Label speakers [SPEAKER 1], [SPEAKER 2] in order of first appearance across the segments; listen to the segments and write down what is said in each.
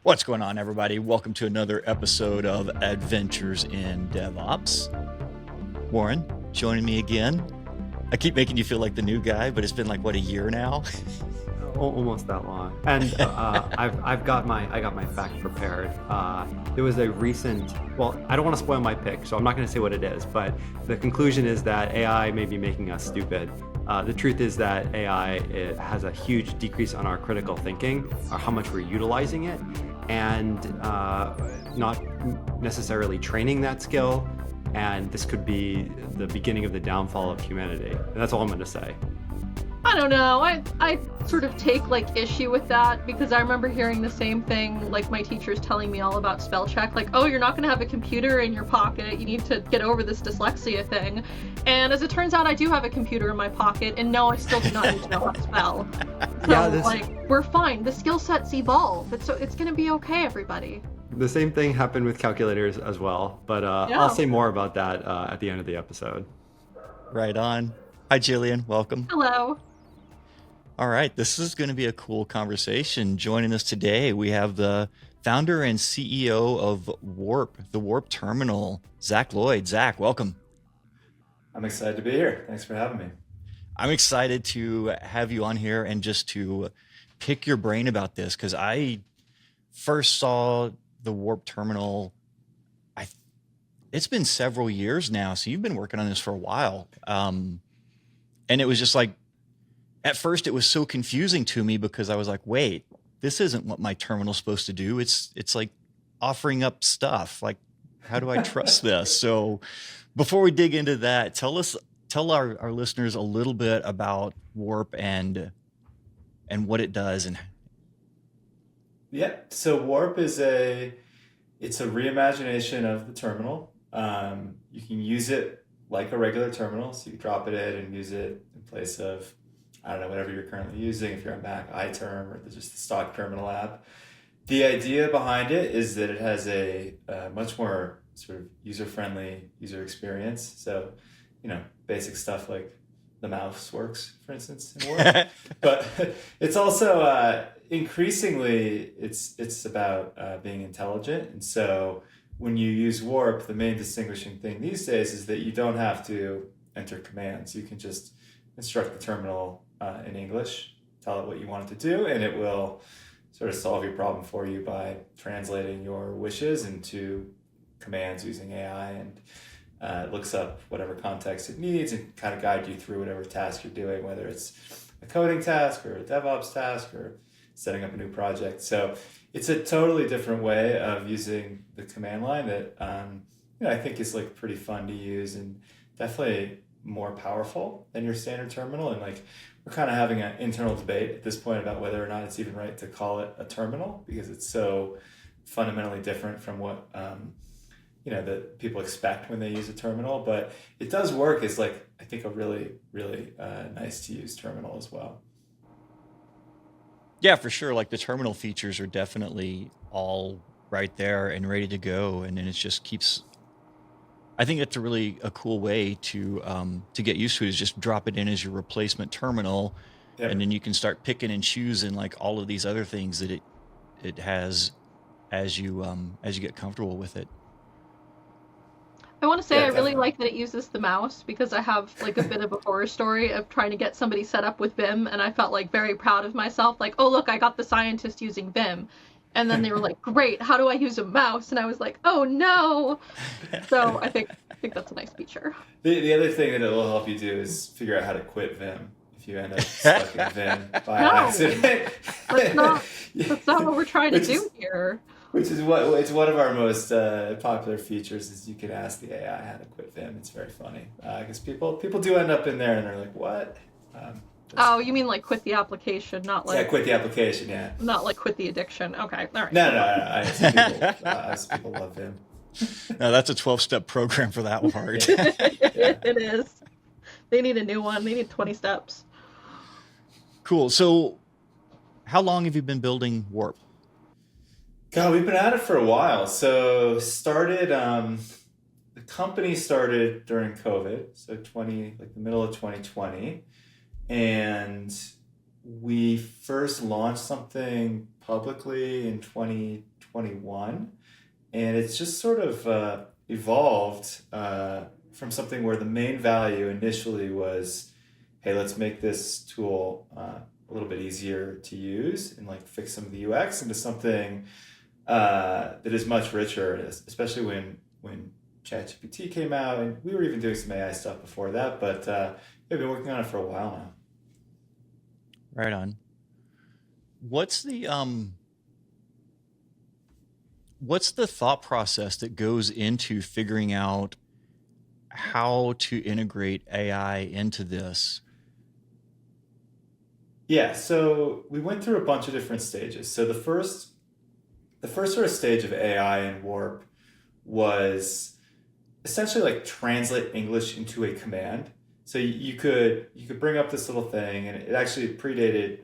[SPEAKER 1] What's going on, everybody? Welcome to another episode of Adventures in DevOps. Warren, joining me again. I keep making you feel like the new guy, but it's been like, what, a year now?
[SPEAKER 2] Almost that long. And I got my fact prepared. There was a recent, well, I don't want to spoil my pick, so I'm not going to say what it is, but the conclusion is that AI may be making us stupid. The truth is that it has a huge decrease on our critical thinking, or how much we're utilizing it, and not necessarily training that skill. And this could be the beginning of the downfall of humanity. And that's all I'm going to say.
[SPEAKER 3] I don't know. I sort of take issue with that because I remember hearing the same thing, like my teachers telling me all about spell check, like, oh, you're not going to have a computer in your pocket. You need to get over this dyslexia thing. And as it turns out, I do have a computer in my pocket, and no, I still do not need to know how to spell. So, we're fine. The skill sets evolve. It's going to be okay, everybody.
[SPEAKER 2] The same thing happened with calculators as well, but I'll say more about that at the end of the episode.
[SPEAKER 1] Right on. Hi, Jillian. Welcome.
[SPEAKER 3] Hello.
[SPEAKER 1] All right. This is going to be a cool conversation. Joining us today, we have the founder and CEO of Warp, the Warp Terminal, Zach Lloyd. Zach, welcome.
[SPEAKER 4] I'm excited to be here. Thanks for having me.
[SPEAKER 1] I'm excited to have you on here and just to pick your brain about this, because I first saw the Warp Terminal, it's been several years now, so you've been working on this for a while. And it was just like, at first it was so confusing to me because I was like, wait, this isn't what my terminal's supposed to do. It's like offering up stuff. Like, how do I trust this? So before we dig into that, tell our listeners a little bit about Warp and what it does. And
[SPEAKER 4] yeah, so Warp is it's a reimagination of the terminal. You can use it like a regular terminal, so you drop it in and use it in place of, I don't know, whatever you're currently using. If you're on Mac, iTerm, or just the stock terminal app. The idea behind it is that it has a much more sort of user-friendly user experience. So, basic stuff like the mouse works, for instance, in Warp. But it's also increasingly it's about being intelligent. And so when you use Warp, the main distinguishing thing these days is that you don't have to enter commands. You can just instruct the terminal in English, tell it what you want it to do, and it will sort of solve your problem for you by translating your wishes into commands using AI, and it looks up whatever context it needs and kind of guide you through whatever task you're doing, whether it's a coding task or a DevOps task or setting up a new project. So it's a totally different way of using the command line that I think is pretty fun to use and definitely more powerful than your standard terminal. And we're kind of having an internal debate at this point about whether or not it's even right to call it a terminal, because it's so fundamentally different from what that people expect when they use a terminal. But it does work as I think a really, really nice to use terminal as well.
[SPEAKER 1] yeah, for sure. Like, the terminal features are definitely all right there and ready to go. And then it just keeps, I think it's a cool way to get used to it, is just drop it in as your replacement terminal. Yep. And then you can start picking and choosing all of these other things that it has as you get comfortable with it.
[SPEAKER 3] I want to say I really like that it uses the mouse, because I have a bit of a horror story of trying to get somebody set up with Vim, and I felt very proud of myself. Oh, look, I got the scientist using Vim. And then they were like, great, how do I use a mouse? And I was like, oh no. So I think that's a nice feature.
[SPEAKER 4] The other thing that it will help you do is figure out how to quit Vim if you end up stuck in Vim by accident.
[SPEAKER 3] That's not what we're trying to do here.
[SPEAKER 4] Which is it's one of our most popular features, is you can ask the AI how to quit Vim. It's very funny because people do end up in there and they're like, what?
[SPEAKER 3] Oh, you mean quit the application, not
[SPEAKER 4] quit the application, yeah.
[SPEAKER 3] Not quit the addiction. Okay, all right.
[SPEAKER 4] No. People love Vim.
[SPEAKER 1] No, that's a 12-step program for that part.
[SPEAKER 3] It is. They need a new one. They need 20 steps.
[SPEAKER 1] Cool. So how long have you been building Warp?
[SPEAKER 4] God, we've been at it for a while. So the company started during COVID, so the middle of 2020. And we first launched something publicly in 2021, and it's just sort of evolved from something where the main value initially was, hey, let's make this tool a little bit easier to use and like fix some of the UX, into something that is much richer, especially when ChatGPT came out, and we were even doing some AI stuff before that, but we've been working on it for a while now.
[SPEAKER 1] Right on. What's the thought process that goes into figuring out how to integrate AI into this?
[SPEAKER 4] Yeah, so we went through a bunch of different stages. So the first sort of stage of AI in Warp was essentially like translate English into a command. So you could bring up this little thing, and it actually predated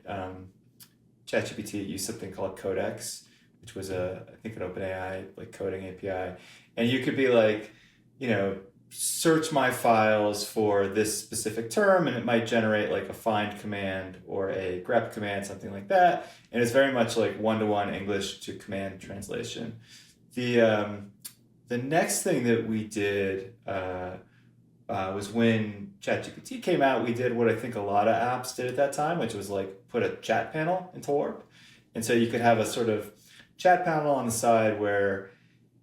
[SPEAKER 4] ChatGPT. It used something called Codex, which was I think an OpenAI like coding API, and you could be like, search my files for this specific term, and it might generate like a find command or a grep command, something like that. And it's very much like one-to-one English to command translation. The next thing that we did was when ChatGPT came out, we did what I think a lot of apps did at that time, which was like put a chat panel into Warp. And so you could have a sort of chat panel on the side where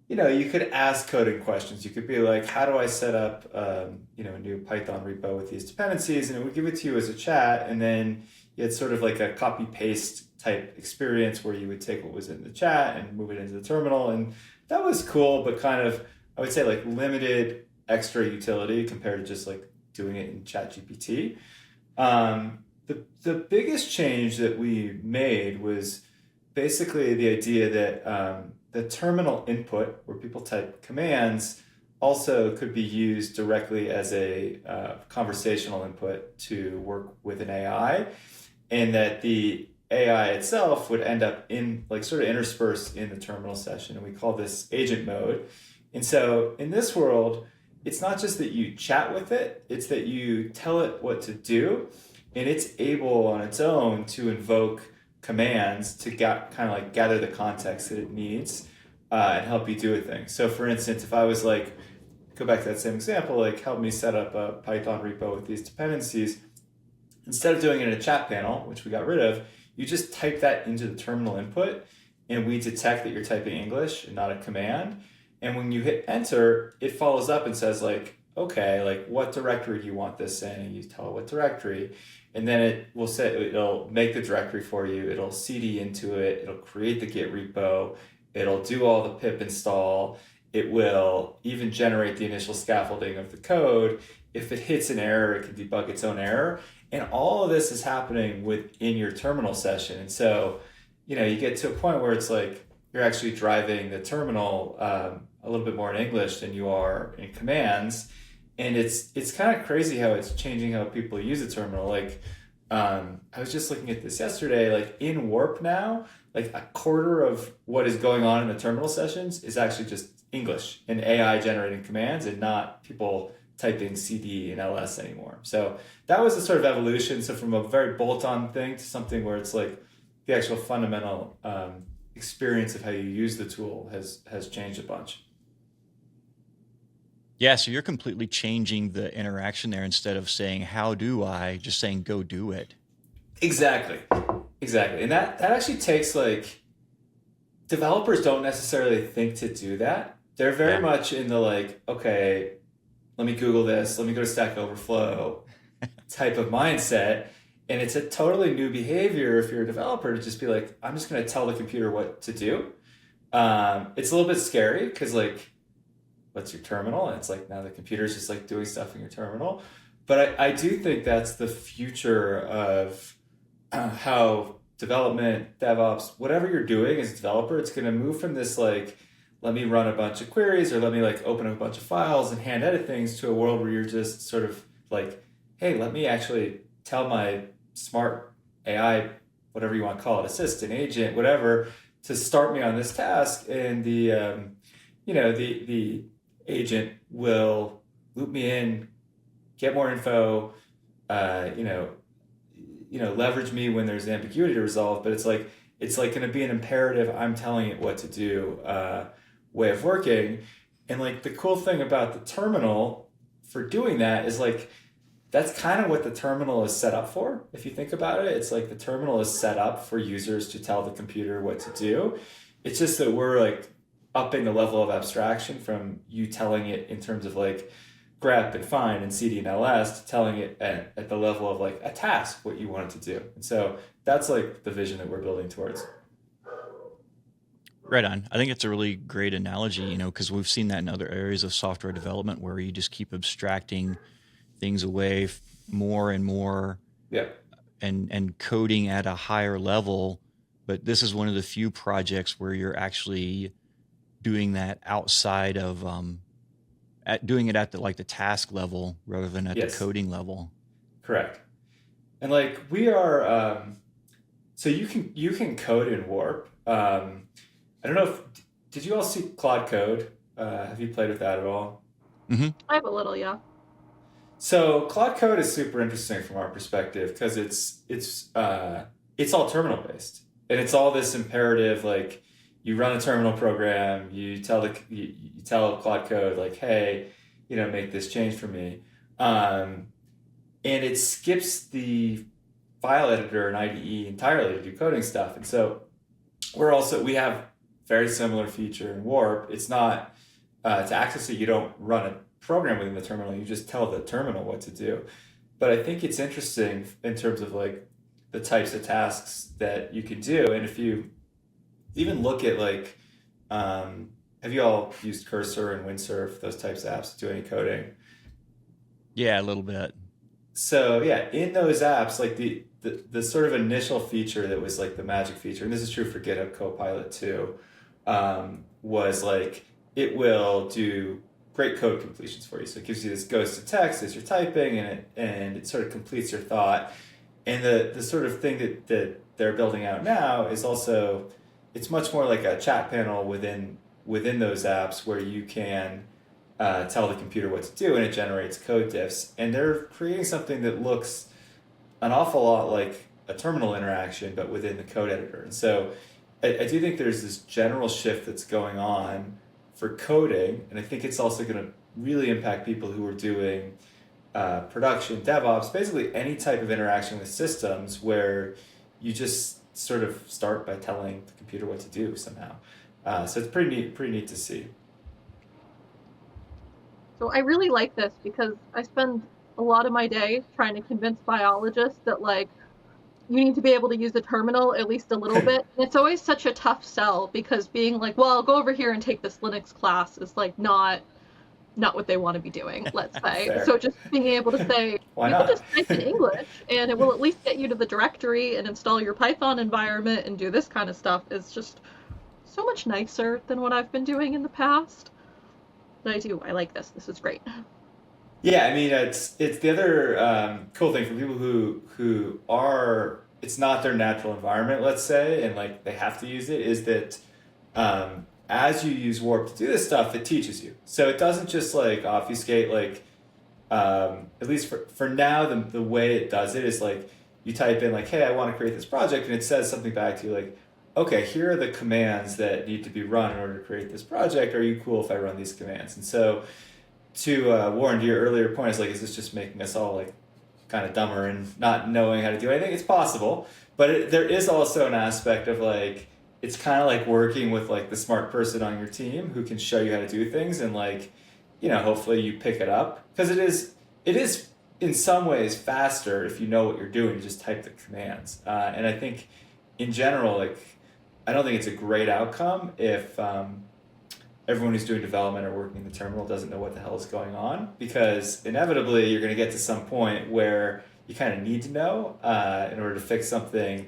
[SPEAKER 4] you could ask coding questions. You could be like, how do I set up, a new Python repo with these dependencies? And it would give it to you as a chat. And then you had sort of like a copy paste type experience where you would take what was in the chat and move it into the terminal. And that was cool, but kind of, I would say like limited extra utility compared to just like doing it in ChatGPT. The biggest change that we made was basically the idea that the terminal input, where people type commands, also could be used directly as a conversational input to work with an AI, and that the AI itself would end up in like sort of interspersed in the terminal session. And we call this agent mode. And so in this world, it's not just that you chat with it, it's that you tell it what to do, and it's able on its own to invoke commands to kind of like gather the context that it needs and help you do a thing. So for instance, if I was like, go back to that same example, like help me set up a Python repo with these dependencies, instead of doing it in a chat panel, which we got rid of, you just type that into the terminal input, and we detect that you're typing English and not a command. And when you hit enter, it follows up and says like, okay, like what directory do you want this in? And you tell it what directory. And then it will say, it'll make the directory for you. It'll CD into it. It'll create the Git repo. It'll do all the pip install. It will even generate the initial scaffolding of the code. If it hits an error, it can debug its own error. And all of this is happening within your terminal session. And so, you get to a point where it's like you're actually driving the terminal a little bit more in English than you are in commands. And it's kind of crazy how it's changing how people use the terminal. Like, I was just looking at this yesterday, like in Warp now, like a quarter of what is going on in the terminal sessions is actually just English and AI generating commands, and not people typing CD and LS anymore. So that was a sort of evolution. So from a very bolt-on thing to something where it's like the actual fundamental experience of how you use the tool has changed a bunch.
[SPEAKER 1] Yeah, so you're completely changing the interaction there. Instead of saying, how do I, just saying, go do it.
[SPEAKER 4] Exactly. And that actually takes like, developers don't necessarily think to do that. They're very much in the like, okay, let me Google this, let me go to Stack Overflow type of mindset. And it's a totally new behavior if you're a developer to just be like, I'm just going to tell the computer what to do. It's a little bit scary because like, what's your terminal? And it's like now the computer's just like doing stuff in your terminal. But I do think that's the future of how development, DevOps, whatever you're doing as a developer, it's going to move from this like, let me run a bunch of queries or let me like open up a bunch of files and hand edit things, to a world where you're just sort of like, hey, let me actually tell my smart AI, whatever you want to call it, assistant, agent, whatever, to start me on this task. And the agent will loop me in, get more info, leverage me when there's ambiguity to resolve, but it's like going to be an imperative, I'm telling it what to do way of working. And like the cool thing about the terminal for doing that is like, that's kind of what the terminal is set up for. If you think about it, it's like the terminal is set up for users to tell the computer what to do. It's just that we're like upping the level of abstraction from you telling it in terms of like grep and find and cd and ls to telling it at the level of like a task, what you want it to do. And so that's like the vision that we're building towards.
[SPEAKER 1] Right on. I think it's a really great analogy, because we've seen that in other areas of software development where you just keep abstracting things away more and more,
[SPEAKER 4] yeah,
[SPEAKER 1] and coding at a higher level. But this is one of the few projects where you're actually doing that outside of doing it at the task level rather than at the coding level.
[SPEAKER 4] Correct. And like we are, so you can code in Warp. I don't know did you all see Claude Code? Have you played with that at all?
[SPEAKER 1] Mm-hmm.
[SPEAKER 3] I have a little, yeah.
[SPEAKER 4] So Claude Code is super interesting from our perspective because it's all terminal based, and it's all this imperative, like you run a terminal program, you tell Claude Code like, hey, make this change for me, and it skips the file editor and IDE entirely to do coding stuff. And so we have very similar feature in Warp. It's not to access it, you don't run a program within the terminal, you just tell the terminal what to do. But I think it's interesting in terms of like the types of tasks that you can do. And if you even look at like, have you all used Cursor and Windsurf, those types of apps to do any coding?
[SPEAKER 1] Yeah, a little bit.
[SPEAKER 4] So yeah, in those apps, like the sort of initial feature that was like the magic feature, and this is true for GitHub Copilot too, was like it will do great code completions for you. So it gives you this ghost to text as you're typing, and it sort of completes your thought. And the sort of thing that they're building out now is also, it's much more like a chat panel within those apps where you can tell the computer what to do, and it generates code diffs. And they're creating something that looks an awful lot like a terminal interaction, but within the code editor. And so I do think there's this general shift that's going on for coding, and I think it's also going to really impact people who are doing production, DevOps, basically any type of interaction with systems where you just sort of start by telling the computer what to do somehow. So it's pretty neat to see.
[SPEAKER 3] So I really like this because I spend a lot of my day trying to convince biologists that like you need to be able to use the terminal at least a little bit. And it's always such a tough sell because being like, well, go over here and take this Linux class is like not what they want to be doing, let's say. So just being able to say,
[SPEAKER 4] why
[SPEAKER 3] you
[SPEAKER 4] not?
[SPEAKER 3] can just type in English and it will at least get you to the directory and install your Python environment and do this kind of stuff is just so much nicer than what I've been doing in the past. But I like this. This is great.
[SPEAKER 4] Yeah, I mean, it's the other cool thing for people who are, it's not their natural environment, let's say, and like they have to use it, is that as you use Warp to do this stuff, it teaches you. So it doesn't just like obfuscate, like at least for now, the way it does it is like you type in like, hey, I want to create this project, and it says something back to you like, okay, here are the commands that need to be run in order to create this project. Are you cool if I run these commands? And so to Warren, to your earlier point, is like, is this just making us all like kind of dumber and not knowing how to do anything? It's possible, but there is also an aspect of like, it's kind of like working with like the smart person on your team who can show you how to do things, and like, hopefully you pick it up, because it is in some ways faster if you know what you're doing. You just type the commands, and I think in general, like, I don't think it's a great outcome if everyone who's doing development or working in the terminal doesn't know what the hell is going on, because inevitably you're going to get to some point where you kind of need to know in order to fix something.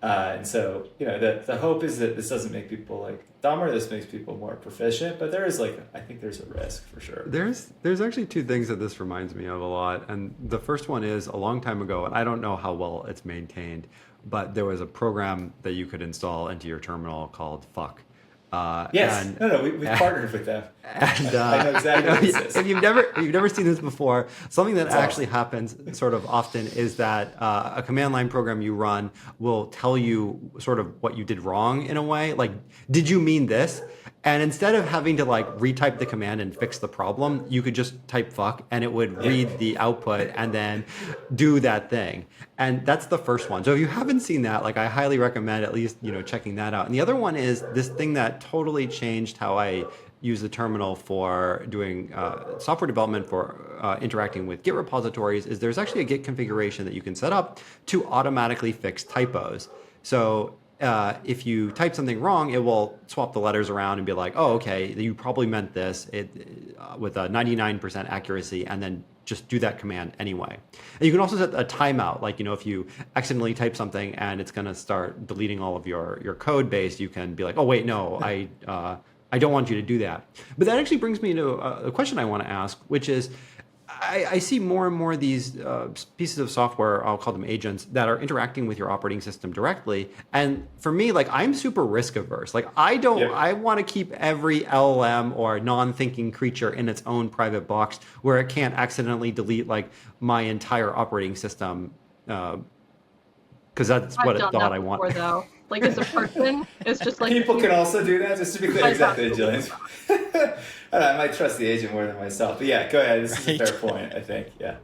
[SPEAKER 4] And so, the hope is that this doesn't make people like dumber, this makes people more proficient, but there is like, I think there's a risk for sure.
[SPEAKER 2] There's actually two things that this reminds me of a lot. And the first one is a long time ago, and I don't know how well it's maintained, but there was a program that you could install into your terminal called fuck.
[SPEAKER 4] Yes.
[SPEAKER 2] And,
[SPEAKER 4] No, we've partnered with them.
[SPEAKER 2] and
[SPEAKER 4] I know exactly what this is.
[SPEAKER 2] if you've never seen this before, something that actually happens sort of often is that a command line program you run will tell you sort of what you did wrong in a way. Like, did you mean this? And instead of having to like retype the command and fix the problem, you could just type fuck and it would read the output and then do that thing. And that's the first one. So if you haven't seen that, like I highly recommend at least, checking that out. And the other one is this thing that totally changed how I use the terminal for doing software development for interacting with Git repositories is there's actually a Git configuration that you can set up to automatically fix typos. So if you type something wrong, it will swap the letters around and be like, oh, okay, you probably meant this with a 99% accuracy, and then just do that command anyway. And you can also set a timeout, like, if you accidentally type something and it's going to start deleting all of your code base, you can be like, oh, wait, no, I don't want you to do that. But that actually brings me to a question I want to ask, which is, I see more and more of these pieces of software, I'll call them agents, that are interacting with your operating system directly. And for me, like, I'm super risk averse. Like, I want to keep every LLM or non-thinking creature in its own private box where it can't accidentally delete like my entire operating system. Because that's what it thought I want.
[SPEAKER 3] Before, though. Like, as a person, it's just like
[SPEAKER 4] people can also do that. Just to be clear, exactly, Jillian. I might trust the agent more than myself, but yeah, go ahead. This is a fair point, I think. Yeah.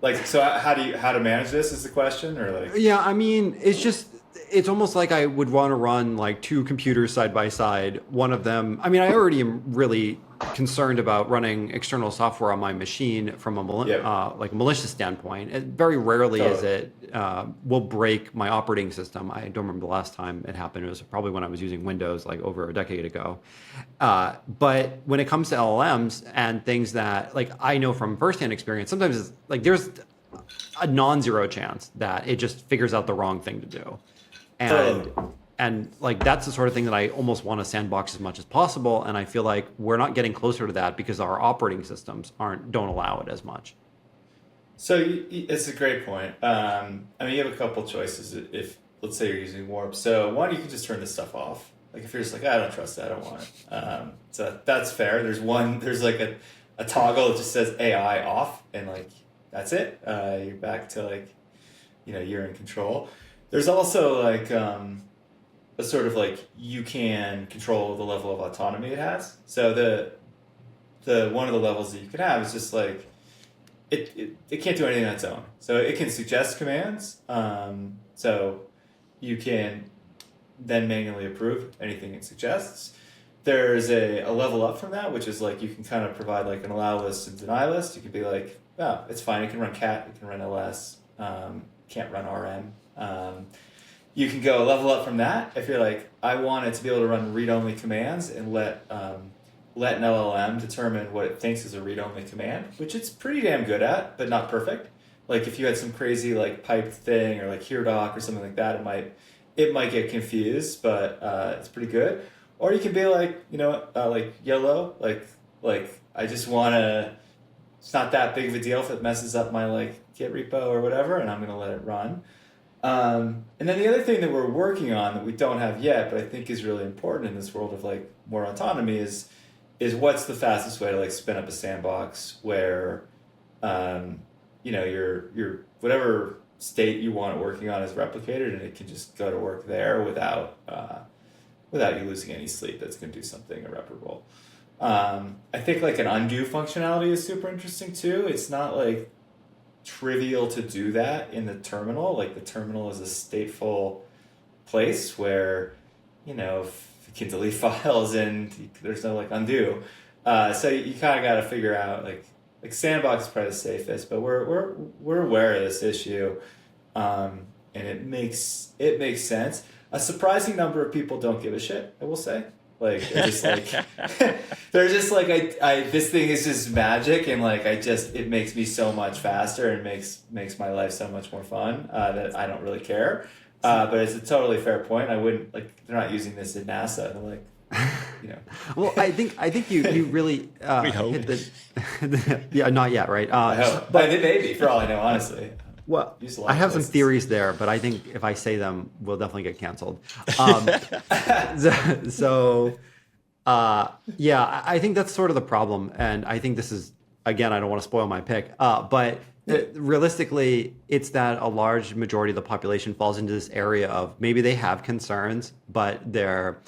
[SPEAKER 4] Like, so how to manage this is the question, or like?
[SPEAKER 2] Yeah, I mean, it's almost like I would want to run like two computers side by side. One of them, I mean, I already am really concerned about running external software on my machine from a like a malicious standpoint. Very rarely is it will break my operating system. I don't remember the last time it happened. It was probably when I was using Windows like over a decade ago. But when it comes to LLMs and things that like I know from firsthand experience, sometimes it's like there's a non-zero chance that it just figures out the wrong thing to do. And like that's the sort of thing that I almost want to sandbox as much as possible, and I feel like we're not getting closer to that because our operating systems don't allow it as much.
[SPEAKER 4] So it's a great point. I mean, you have a couple choices if let's say you're using Warp. So one, you can just turn this stuff off. Like if you're just like, I don't trust it, I don't want it. So that's fair. There's like a toggle that just says AI off, and like that's it. You're back to like, you're in control. There's also like a sort of like you can control the level of autonomy it has. So the one of the levels that you can have is just like it can't do anything on its own. So it can suggest commands. So you can then manually approve anything it suggests. There's a level up from that, which is like you can kind of provide like an allow list and deny list. You can be like, oh, it's fine. It can run cat. It can run ls. Can't run rm. You can go a level up from that if you're like, I want it to be able to run read-only commands and let an LLM determine what it thinks is a read-only command, which it's pretty damn good at, but not perfect. Like if you had some crazy like piped thing or like HereDoc or something like that, it might get confused, but it's pretty good. Or you can be like, like YOLO, like I just want to. It's not that big of a deal if it messes up my like Git repo or whatever, and I'm going to let it run. And then the other thing that we're working on that we don't have yet, but I think is really important in this world of like more autonomy is what's the fastest way to like spin up a sandbox where, your whatever state you want it working on is replicated and it can just go to work there without you losing any sleep. That's going to do something irreparable. I think like an undo functionality is super interesting too. It's not like trivial to do that in the terminal. Like the terminal is a stateful place where, if you can delete files and there's no like undo. So you kind of got to figure out like Sandbox is probably the safest, but we're aware of this issue, and it makes sense. A surprising number of people don't give a shit, I will say. Like they're just like they're just like I this thing is just magic, and like it makes me so much faster and makes my life so much more fun that I don't really care. But it's a totally fair point. I wouldn't like they're not using this in NASA. They're like,
[SPEAKER 2] Well, I think you really
[SPEAKER 1] we hope.
[SPEAKER 2] hit the yeah, not yet, right?
[SPEAKER 4] I hope, but it may be for all I know, honestly.
[SPEAKER 2] Well,
[SPEAKER 4] Use a lot
[SPEAKER 2] I
[SPEAKER 4] of
[SPEAKER 2] have some
[SPEAKER 4] places.
[SPEAKER 2] theories there, but I think if I say them, we'll definitely get canceled. Um, so, yeah, I think that's sort of the problem. And I think this is, again, I don't want to spoil my pick, but realistically, it's that a large majority of the population falls into this area of maybe they have concerns, but they're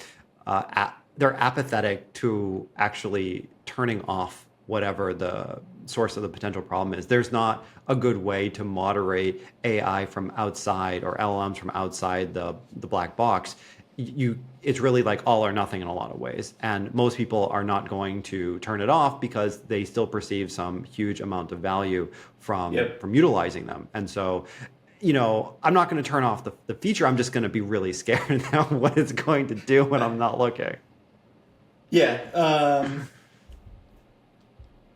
[SPEAKER 2] apathetic to actually turning off whatever the source of the potential problem is. There's not a good way to moderate AI from outside or LLMs from outside the black box. It's really like all or nothing in a lot of ways, and most people are not going to turn it off because they still perceive some huge amount of value from utilizing them. And so, I'm not going to turn off the feature. I'm just going to be really scared now what it's going to do when I'm not looking.
[SPEAKER 4] Yeah.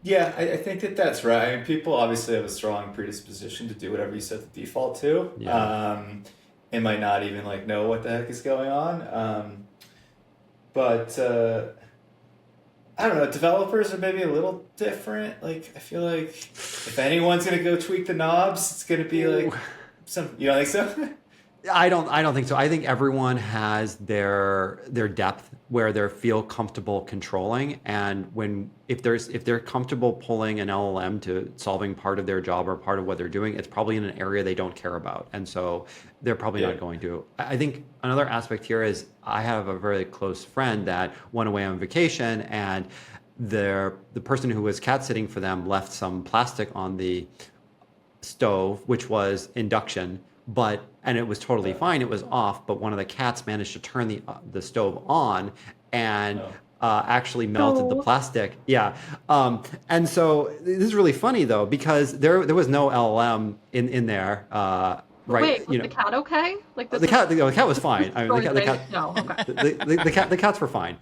[SPEAKER 4] Yeah, I think that's right. I mean, people obviously have a strong predisposition to do whatever you set the default to.
[SPEAKER 2] Yeah.
[SPEAKER 4] It might not even like know what the heck is going on. But I don't know, developers are maybe a little different. Like, I feel like if anyone's going to go tweak the knobs, it's going to be like you don't think so?
[SPEAKER 2] I don't think so. I think everyone has their depth where they feel comfortable controlling, and if they're comfortable pulling an LLM to solving part of their job or part of what they're doing, it's probably in an area they don't care about, and so they're probably not going to. I think another aspect here is I have a very close friend that went away on vacation, and the person who was cat sitting for them left some plastic on the stove, which was induction, and it was totally fine. It was off, but one of the cats managed to turn the stove on and actually melted the plastic. Yeah. And so this is really funny though, because there was no LLM in there. Right.
[SPEAKER 3] Wait, was the cat okay? Like
[SPEAKER 2] the cat was fine. I mean, the cat.
[SPEAKER 3] No, okay.
[SPEAKER 2] The cats were fine.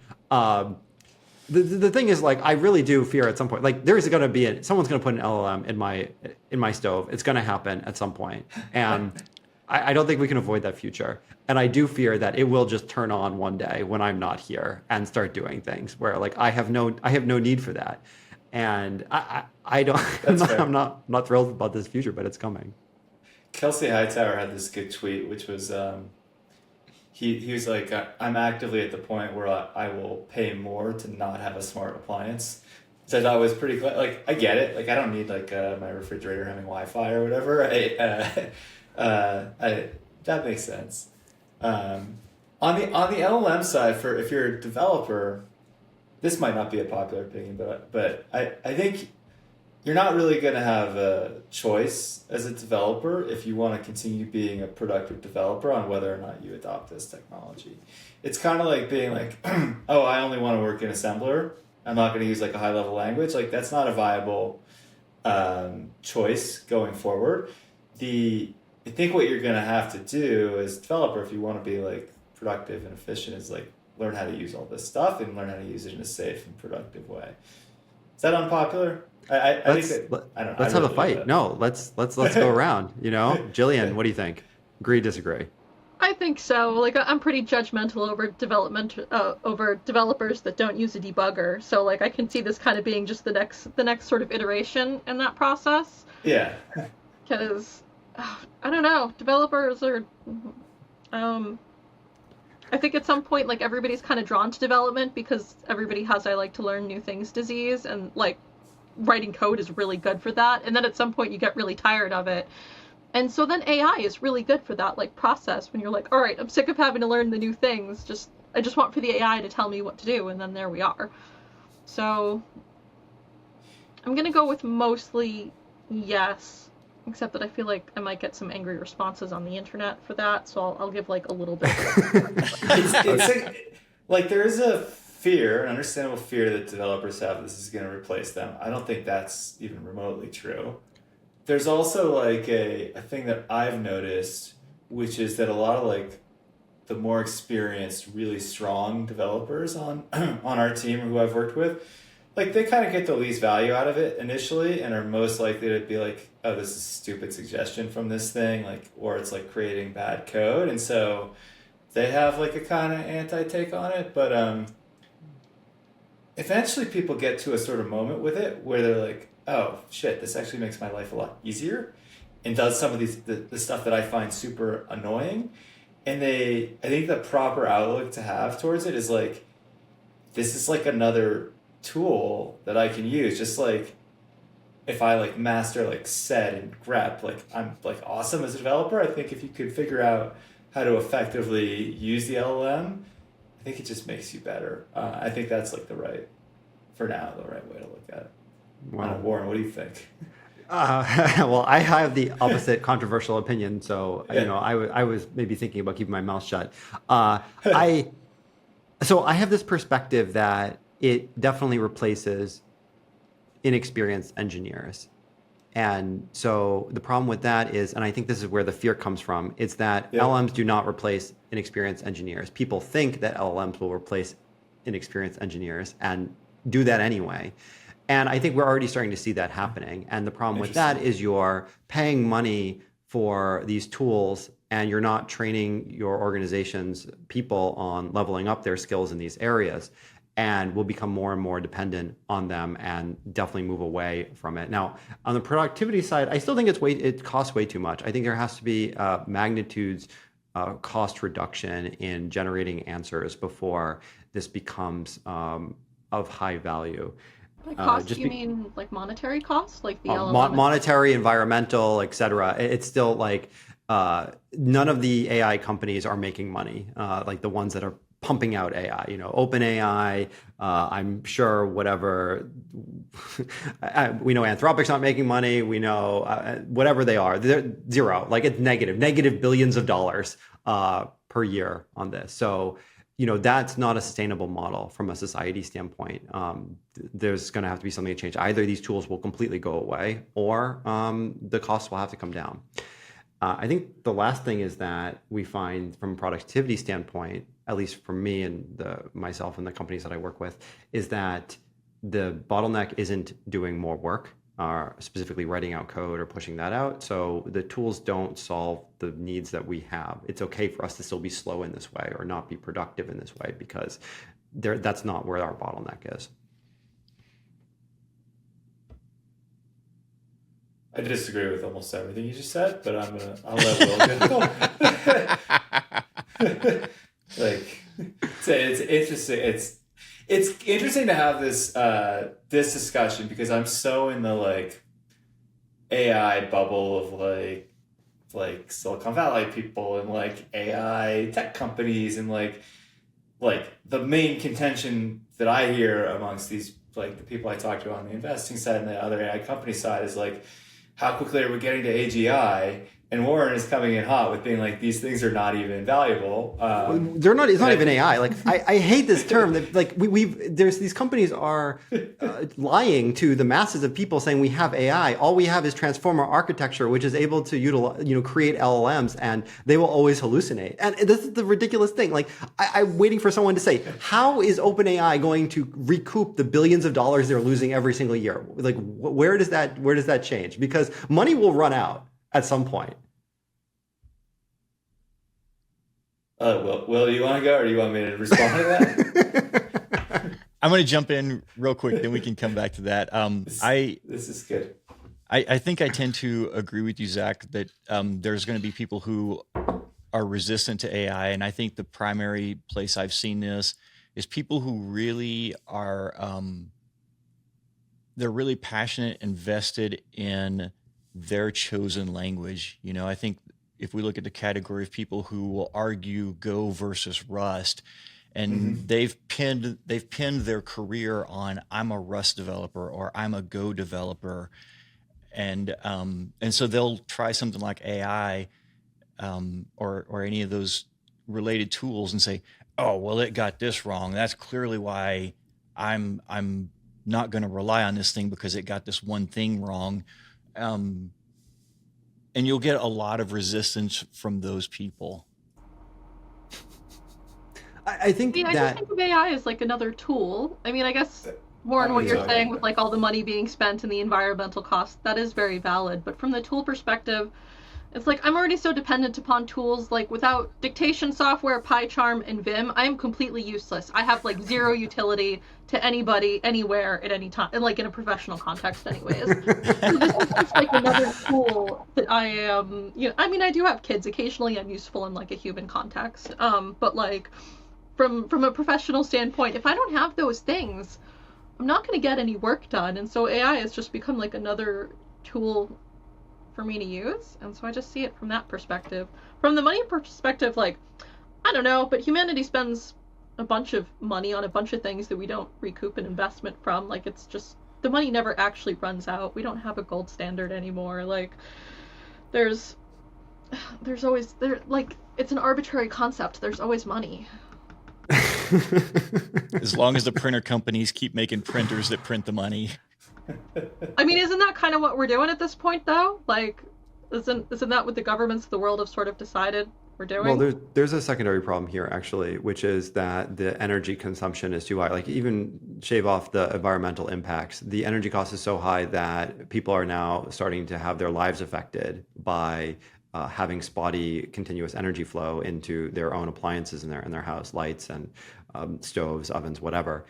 [SPEAKER 2] The thing is, like, I really do fear at some point, like, there's going to be someone's going to put an LLM in my stove. It's going to happen at some point, and I don't think we can avoid that future. And I do fear that it will just turn on one day when I'm not here and start doing things where, like, I have no need for that, and I don't. I'm not thrilled about this future, but it's coming.
[SPEAKER 4] Kelsey Hightower had this good tweet, which was. He was like, I'm actively at the point where I will pay more to not have a smart appliance. So I thought it was pretty clear. Like, I get it. Like, I don't need like my refrigerator having Wi-Fi or whatever. That makes sense. On the LLM side, for if you're a developer, this might not be a popular opinion, but I think you're not really going to have a choice as a developer if you want to continue being a productive developer on whether or not you adopt this technology. It's kind of like being like, oh, I only want to work in assembler. I'm not going to use like a high level language. Like, that's not a viable choice going forward. I think what you're going to have to do as a developer, if you want to be like productive and efficient, is like learn how to use all this stuff and learn how to use it in a safe and productive way. Is that unpopular? Let's
[SPEAKER 2] have a fight. No, let's go around. Jillian, what do you think? Agree, disagree?
[SPEAKER 3] I think so. Like, I'm pretty judgmental over developers that don't use a debugger. So like, I can see this kind of being just the next sort of iteration in that process.
[SPEAKER 4] Yeah.
[SPEAKER 3] Because I don't know, developers are. I think at some point, like, everybody's kind of drawn to development because everybody has I like to learn new things disease, and like, writing code is really good for that. And then at some point you get really tired of it. And so then AI is really good for that, like, process when you're like, all right, I'm sick of having to learn the new things. I just want for the AI to tell me what to do. And then there we are. So I'm going to go with mostly yes, except that I feel like I might get some angry responses on the internet for that. So I'll give like a little bit.
[SPEAKER 4] Like, there is a fear, an understandable fear that developers have this is going to replace them. I don't think that's even remotely true. There's also like a thing that I've noticed, which is that a lot of like the more experienced, really strong developers on our team who I've worked with, like, they kind of get the least value out of it initially and are most likely to be like, oh, this is a stupid suggestion from this thing, like, or it's like creating bad code. And so they have like a kind of anti-take on it. But eventually people get to a sort of moment with it where they're like, oh shit, this actually makes my life a lot easier. and does some of the stuff that I find super annoying. And I think the proper outlook to have towards it is like, this is like another tool that I can use. Just like if I like master like sed and grep, like I'm like awesome as a developer. I think if you could figure out how to effectively use the LLM, I think it just makes you better. I think that's like the right way to look at it.
[SPEAKER 2] Wow.
[SPEAKER 4] Warren, what do you think?
[SPEAKER 2] Well, I have the opposite controversial opinion, so
[SPEAKER 4] Yeah.
[SPEAKER 2] I was maybe thinking about keeping my mouth shut. I have this perspective that it definitely replaces inexperienced engineers. And so the problem with that is, and I think this is where the fear comes from, is that LLMs do not replace inexperienced engineers. People think that LLMs will replace inexperienced engineers and do that anyway. And I think we're already starting to see that happening. And the problem with that is you're paying money for these tools and you're not training your organization's people on leveling up their skills in these areas. And we'll become more and more dependent on them and definitely move away from it. Now, on the productivity side, I still think it costs way too much. I think there has to be magnitudes cost reduction in generating answers before this becomes of high value.
[SPEAKER 3] By cost, you mean like monetary cost, like the LLM?
[SPEAKER 2] Monetary, environmental, et cetera. It's still like none of the AI companies are making money, like the ones that are pumping out AI, OpenAI, I'm sure whatever, we know Anthropic's not making money, we know whatever they are, they're zero, like it's negative billions of dollars per year on this. So, that's not a sustainable model from a society standpoint. There's going to have to be something to change. Either these tools will completely go away or the costs will have to come down. I think the last thing is that we find from a productivity standpoint, at least for me and myself and the companies that I work with, is that the bottleneck isn't doing more work, specifically writing out code or pushing that out. So the tools don't solve the needs that we have. It's okay for us to still be slow in this way or not be productive in this way because that's not where our bottleneck is.
[SPEAKER 4] I disagree with almost everything you just said, but I'll let Will go. Like, it's interesting. It's interesting to have this discussion because I'm so in the like AI bubble of like Silicon Valley people and like AI tech companies and like the main contention that I hear amongst these like the people I talk to on the investing side and the other AI company side is like, how quickly are we getting to AGI? And Warren is coming in hot with being like, these things are not even valuable.
[SPEAKER 2] They're not. It's not even AI. Like I hate this term. That like there's these companies are lying to the masses of people saying we have AI. All we have is transformer architecture, which is able to utilize, create LLMs, and they will always hallucinate. And this is the ridiculous thing. Like I'm waiting for someone to say, how is OpenAI going to recoup the billions of dollars they're losing every single year? Like where does that change? Because money will run out at some point.
[SPEAKER 4] Will, you want to go or do you want me to respond to that?
[SPEAKER 1] I'm going to jump in real quick, then we can come back to that.
[SPEAKER 4] This is good.
[SPEAKER 1] I think I tend to agree with you, Zach, that there's going to be people who are resistant to AI. And I think the primary place I've seen this is people who really are, they're really passionate, invested in their chosen language. I think if we look at the category of people who will argue Go versus Rust, and they've pinned their career on I'm a Rust developer or I'm a Go developer, and so they'll try something like AI or any of those related tools and say, oh well, it got this wrong. That's clearly why I'm not going to rely on this thing because it got this one thing wrong. And you'll get a lot of resistance from those people.
[SPEAKER 2] I think
[SPEAKER 3] I just think of AI as like another tool. I mean, I guess, Warren, what you're saying with like all the money being spent and the environmental cost, that is very valid. But from the tool perspective, It's like I'm already so dependent upon tools. Like without dictation software, PyCharm, and Vim, I am completely useless. I have like zero utility to anybody, anywhere, at any time, and like in a professional context, anyways. So this is just like another tool that I am. I mean, I do have kids. Occasionally, I'm useful in like a human context. But like from a professional standpoint, if I don't have those things, I'm not going to get any work done. And so AI has just become like another tool for me to use, and so I just see it from that perspective. From the money perspective, like, I don't know, but humanity spends a bunch of money on a bunch of things that we don't recoup an investment from. Like, it's just, the money never actually runs out. We don't have a gold standard anymore. Like, there's always, like, it's an arbitrary concept. There's always money.
[SPEAKER 1] As long as the printer companies keep making printers that print the money.
[SPEAKER 3] I mean, isn't that kind of what we're doing at this point, though? Like, isn't that what the governments of the world have sort of decided we're doing?
[SPEAKER 2] Well, there's a secondary problem here, actually, which is that the energy consumption is too high. Like, even shave off the environmental impacts, the energy cost is so high that people are now starting to have their lives affected by having spotty continuous energy flow into their own appliances in their house, lights and stoves, ovens, whatever.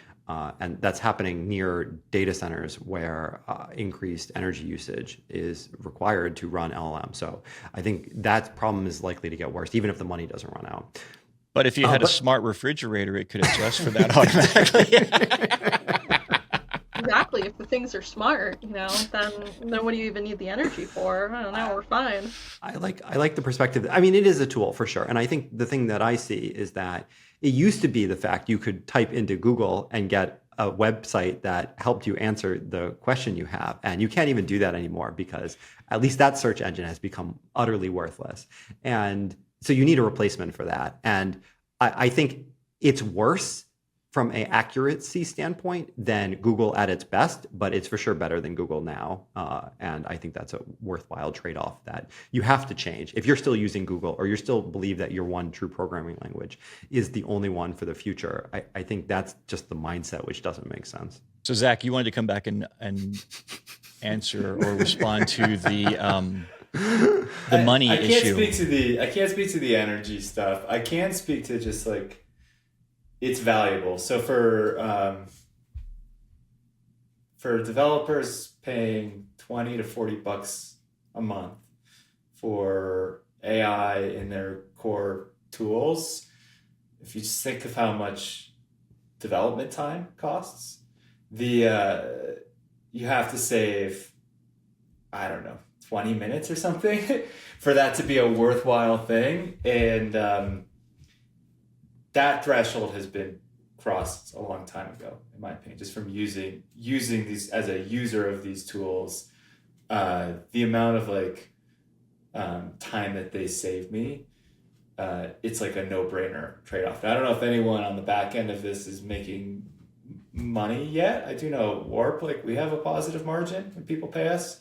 [SPEAKER 2] And that's happening near data centers where increased energy usage is required to run LLM. So I think that problem is likely to get worse, even if the money doesn't run out.
[SPEAKER 1] But if you had a smart refrigerator, it could adjust for that automatically.
[SPEAKER 3] Exactly. If the things are smart, then what do you even need the energy for? I don't know. We're fine.
[SPEAKER 2] I like the perspective. I mean, it is a tool for sure. And I think the thing that I see is that it used to be the fact you could type into Google and get a website that helped you answer the question you have. And you can't even do that anymore because at least that search engine has become utterly worthless. And so you need a replacement for that. And I think it's worse from an accuracy standpoint than Google at its best, but it's for sure better than Google now. And I think that's a worthwhile trade-off that you have to change. If you're still using Google or you still believe that your one true programming language is the only one for the future, I think that's just the mindset, which doesn't make sense.
[SPEAKER 1] So Zach, you wanted to come back and answer or respond to the money issue.
[SPEAKER 4] I can't speak to the energy stuff. I can speak to just like, it's valuable. So for developers paying $20 to $40 a month for AI in their core tools, if you just think of how much development time costs, you have to save, I don't know, 20 minutes or something for that to be a worthwhile thing. And that threshold has been crossed a long time ago, in my opinion, just from using these as a user of these tools. The amount of time that they save me, it's like a no-brainer trade-off. And I don't know if anyone on the back end of this is making money yet. I do know Warp, we have a positive margin when people pay us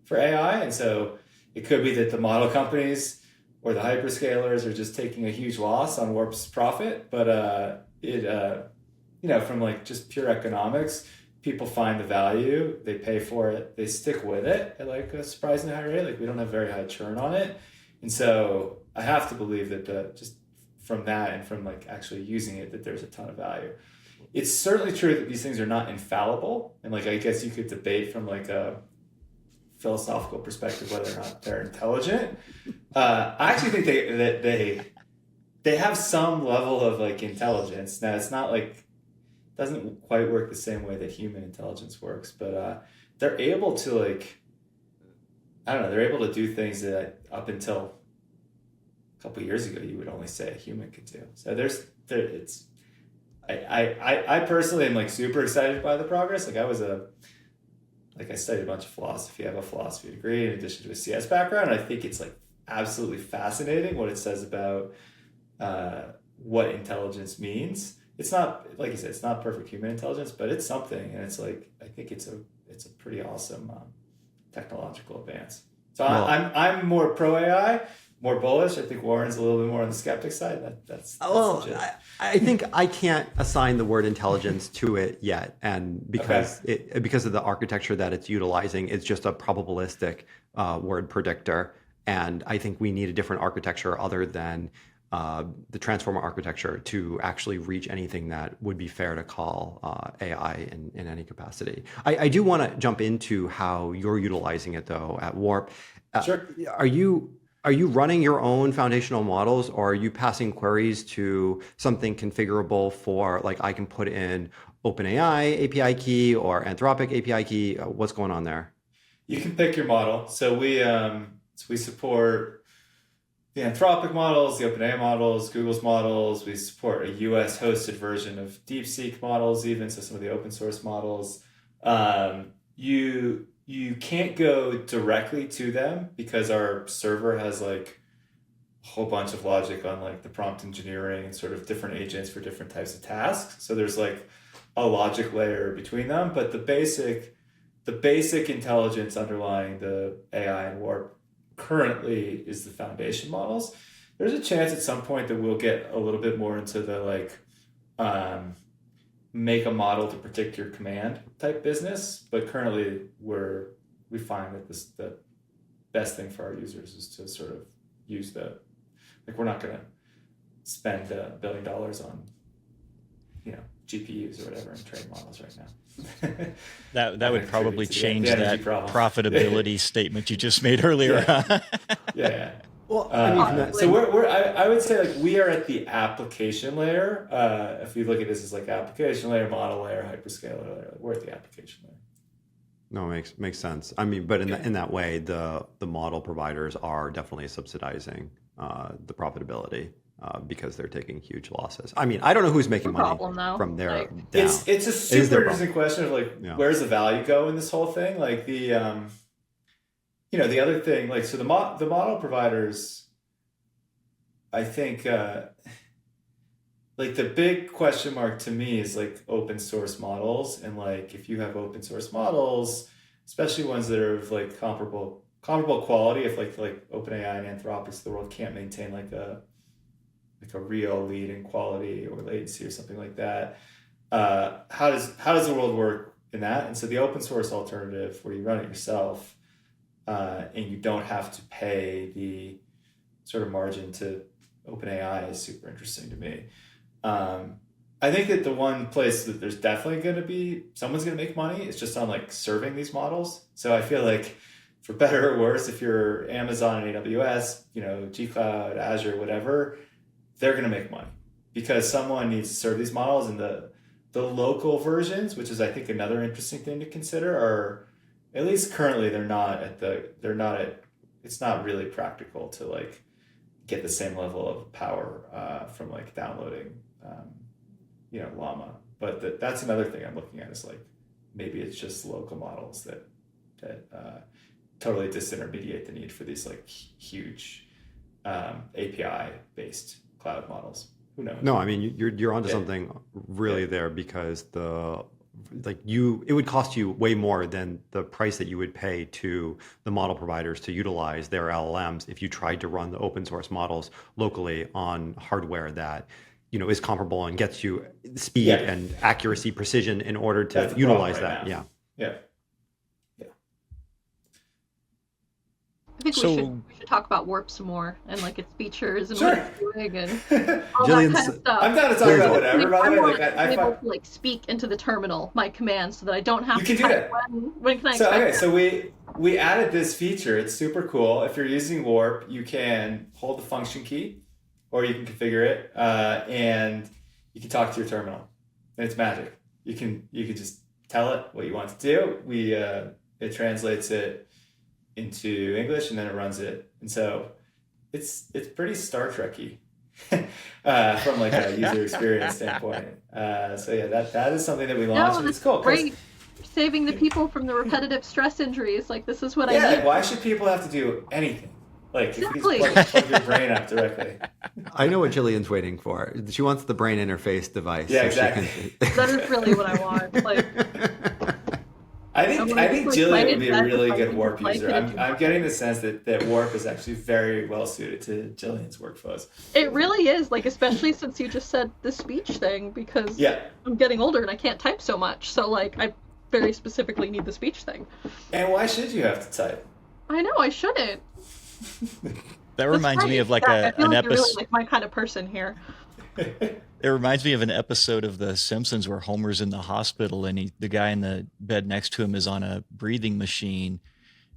[SPEAKER 4] for AI. And so it could be that the model companies or the hyperscalers are just taking a huge loss on Warp's profit. But from just pure economics, people find the value, they pay for it, they stick with it at a surprisingly high rate. We don't have very high churn on it. And so I have to believe that just from that and from actually using it, that there's a ton of value. It's certainly true that these things are not infallible. And I guess you could debate from a philosophical perspective whether or not they're intelligent. I actually think that they have some level of intelligence. Now it's not doesn't quite work the same way that human intelligence works, but they're able to they're able to do things that up until a couple of years ago you would only say a human could do. So I personally am super excited by the progress. I studied a bunch of philosophy. I have a philosophy degree in addition to a CS background. And I think it's absolutely fascinating what it says about what intelligence means. It's not, like you said, it's not perfect human intelligence, but it's something. And it's I think it's a pretty awesome technological advance. So I'm more pro AI, more bullish. I think Warren's a little bit more on the skeptic side. That's legit.
[SPEAKER 2] I think I can't assign the word intelligence to it yet, and because of the architecture that it's utilizing, it's just a probabilistic word predictor. And I think we need a different architecture other than the transformer architecture to actually reach anything that would be fair to call AI in any capacity. I do want to jump into how you're utilizing it though at Warp.
[SPEAKER 4] Sure.
[SPEAKER 2] Are you running your own foundational models, or are you passing queries to something configurable for, like, I can put in OpenAI API key or Anthropic API key? What's going on there?
[SPEAKER 4] You can pick your model. So we support the Anthropic models, the OpenAI models, Google's models. We support a US hosted version of DeepSeek models, even, so some of the open source models. You can't go directly to them because our server has like a whole bunch of logic on like the prompt engineering and sort of different agents for different types of tasks. So there's like a logic layer between them, but the basic intelligence underlying the AI and Warp currently is the foundation models. There's a chance at some point that we'll get a little bit more into the like make a model to predict your command type business, but currently we find that the best thing for our users is to sort of use we're not going to spend $1 billion on GPUs or whatever and train models right now.
[SPEAKER 1] That would probably change
[SPEAKER 4] the
[SPEAKER 1] that
[SPEAKER 4] problem.
[SPEAKER 1] profitability statement you just made earlier.
[SPEAKER 4] Yeah.
[SPEAKER 2] Well,
[SPEAKER 4] so I would say like we are at the application layer. If we look at this as like application layer, model layer, hyperscaler layer, we're at the application layer.
[SPEAKER 2] No, makes sense. I mean, but in that way, the model providers are definitely subsidizing the profitability because they're taking huge losses. I mean, I don't know who's making money from there down.
[SPEAKER 4] It's a super interesting question of like where's the value go in this whole thing? Like the the other thing, like, so the model providers, I think, like the big question mark to me is like open source models. And like, if you have open source models, especially ones that are of like comparable quality, if like OpenAI and Anthropic of the world can't maintain like a real lead in quality or latency or something like that, how does the world work in that? And so the open source alternative where you run it yourself, and you don't have to pay the sort of margin to OpenAI is super interesting to me. I think that the one place that there's definitely going to be someone's going to make money is just on like serving these models. So I feel like, for better or worse, if you're Amazon and AWS, G-Cloud, Azure, whatever, they're going to make money because someone needs to serve these models. And the local versions, which is I think another interesting thing to consider, are, at least currently, it's not really practical to like get the same level of power from like downloading Llama. But that's another thing I'm looking at is like maybe it's just local models that totally disintermediate the need for these like huge API based cloud models. Who knows?
[SPEAKER 2] No, I mean you're onto something really there, because it would cost you way more than the price that you would pay to the model providers to utilize their LLMs if you tried to run the open source models locally on hardware that is comparable and gets you speed and accuracy, precision in order to utilize that.
[SPEAKER 4] Yeah.
[SPEAKER 3] I think we should talk about Warp some more and like its features and what it's doing and all
[SPEAKER 2] Jillian's,
[SPEAKER 3] that kind of stuff.
[SPEAKER 4] I'm down to talk about whatever. By the way,
[SPEAKER 3] I want to be able to like speak into the terminal my commands so that I don't have
[SPEAKER 4] you
[SPEAKER 3] to
[SPEAKER 4] can do that.
[SPEAKER 3] When can I expect that?
[SPEAKER 4] So we added this feature. It's super cool. If you're using Warp, you can hold the function key, or you can configure it, and you can talk to your terminal, and it's magic. You can just tell it what you want to do. It translates it into English, and then it runs it. And so it's pretty Star Trek-y from like a user experience standpoint. That is something that we launched. And it's cool.
[SPEAKER 3] Great. Saving the people from the repetitive stress injuries. Like, this is what I need.
[SPEAKER 4] Yeah, why should people have to do anything? Like,
[SPEAKER 3] exactly.
[SPEAKER 4] If you just plug your brain up directly.
[SPEAKER 2] I know what Jillian's waiting for. She wants the brain interface device.
[SPEAKER 4] Yeah,
[SPEAKER 2] so
[SPEAKER 4] exactly.
[SPEAKER 3] That is really what I want. Like,
[SPEAKER 4] I think Jillian would be a really good Warp user. I'm getting the sense that Warp is actually very well suited to Jillian's workflows.
[SPEAKER 3] It really is, like, especially since you just said the speech thing, because I'm getting older and I can't type so much. So like, I very specifically need the speech thing.
[SPEAKER 4] And why should you have to type?
[SPEAKER 3] I know, I shouldn't.
[SPEAKER 1] That reminds me
[SPEAKER 3] great,
[SPEAKER 1] of like
[SPEAKER 3] Zach. I feel
[SPEAKER 1] an
[SPEAKER 3] like you're really
[SPEAKER 1] episode.
[SPEAKER 3] like my kind of person here.
[SPEAKER 1] It reminds me of an episode of The Simpsons where Homer's in the hospital and the guy in the bed next to him is on a breathing machine,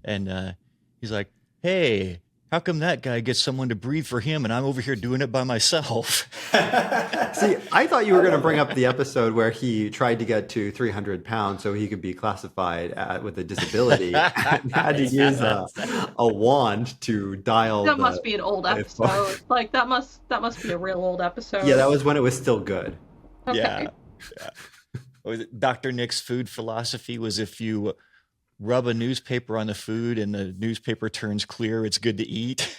[SPEAKER 1] and he's like, "Hey, how come that guy gets someone to breathe for him and I'm over here doing it by myself?"
[SPEAKER 2] See, I thought you were going to bring up the episode where he tried to get to 300 pounds so he could be classified with a disability and had to use a wand to dial
[SPEAKER 3] That must be an old episode. Like that must be a real old episode.
[SPEAKER 2] Yeah, that was when it was still good.
[SPEAKER 3] Okay.
[SPEAKER 1] Yeah. Was it Dr. Nick's food philosophy was if you rub a newspaper on the food and the newspaper turns clear, it's good to eat.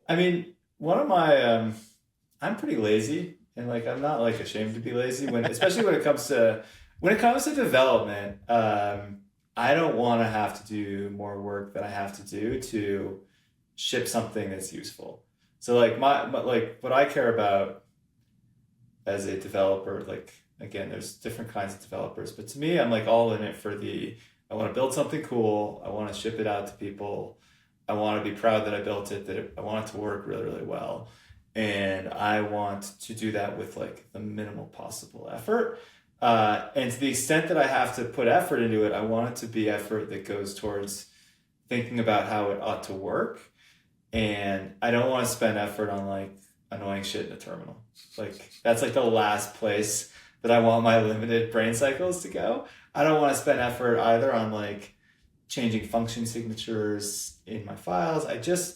[SPEAKER 4] I mean, one of my I'm pretty lazy, and like I'm not like ashamed to be lazy especially when it comes to development. I don't want to have to do more work than I have to do to ship something that's useful. So like my like what I care about as a developer, like again, there's different kinds of developers, but to me, I'm like all in it for I want to build something cool. I want to ship it out to people. I want to be proud that I built it, I want it to work really, really well. And I want to do that with like the minimal possible effort. And to the extent that I have to put effort into it, I want it to be effort that goes towards thinking about how it ought to work. And I don't want to spend effort on like annoying shit in a terminal. Like that's like the last place that I want my limited brain cycles to go. I don't want to spend effort either on like changing function signatures in my files.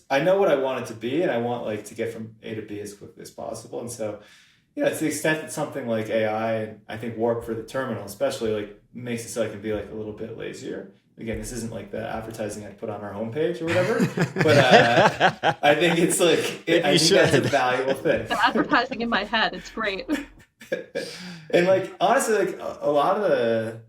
[SPEAKER 4] I know what I want it to be, and I want like to get from A to B as quickly as possible. And so, to the extent that something like AI, and I think Warp for the terminal especially, like makes it so I can be like a little bit lazier. Again, this isn't like the advertising I put on our homepage or whatever, but I think it's like, I think that's a valuable thing.
[SPEAKER 3] The advertising in my head, it's great.
[SPEAKER 4] And like, honestly, like a lot of the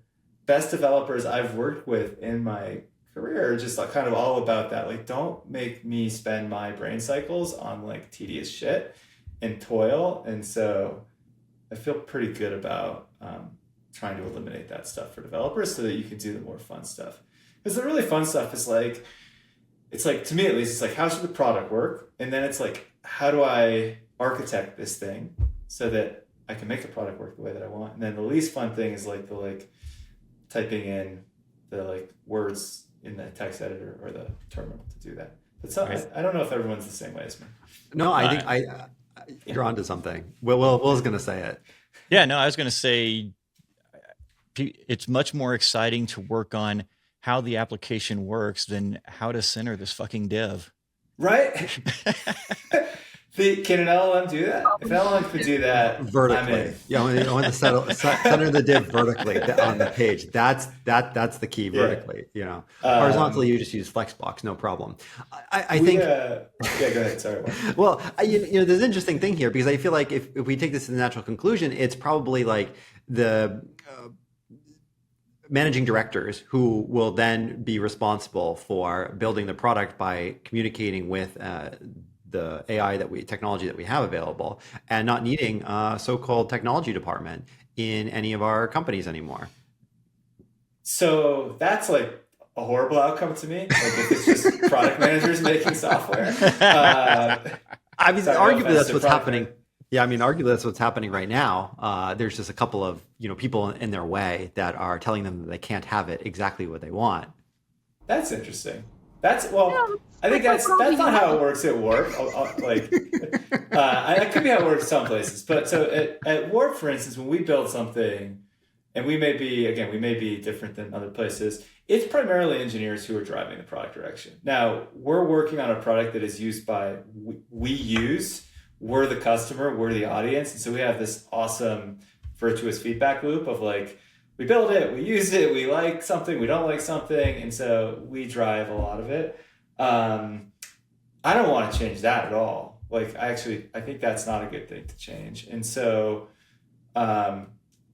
[SPEAKER 4] best developers I've worked with in my career are just like kind of all about that. Like, don't make me spend my brain cycles on like tedious shit and toil. And so I feel pretty good about trying to eliminate that stuff for developers so that you can do the more fun stuff. Because the really fun stuff is like, it's like, to me at least, it's like, how should the product work? And then it's like, how do I architect this thing so that I can make the product work the way that I want? And then the least fun thing is like typing in the like words in the text editor or the terminal to do that. But so, I don't know if everyone's the same way as me.
[SPEAKER 2] No, I think you're onto something. Will's going to say it.
[SPEAKER 1] Yeah, no, I was going to say it's much more exciting to work on how the application works than how to center this fucking div.
[SPEAKER 4] Right? Can an LLM do that? If an LLM could do that
[SPEAKER 2] vertically, I want to center the div vertically on the page. That's the key. Vertically, horizontally you just use Flexbox, no problem. I think.
[SPEAKER 4] Yeah, go ahead. Sorry.
[SPEAKER 2] Well, there's an interesting thing here because I feel like if we take this to the natural conclusion, it's probably like the managing directors who will then be responsible for building the product by communicating with the AI technology that we have available, and not needing a so-called technology department in any of our companies anymore.
[SPEAKER 4] So that's like a horrible outcome to me. Like if it's just product managers making software.
[SPEAKER 2] Arguably that's what's happening. Yeah, arguably that's what's happening right now. There's just a couple of people in their way that are telling them that they can't have it exactly what they want.
[SPEAKER 4] That's interesting. I think that's not how it works at Warp. That could be how it works some places. But so at Warp, for instance, when we build something, and we may be different than other places, it's primarily engineers who are driving the product direction. Now, we're working on a product that is used by, we're the customer, we're the audience. And so we have this awesome virtuous feedback loop of like, we build it, we use it, we like something, we don't like something. And so we drive a lot of it. I don't want to change that at all. Like, I think that's not a good thing to change. And so I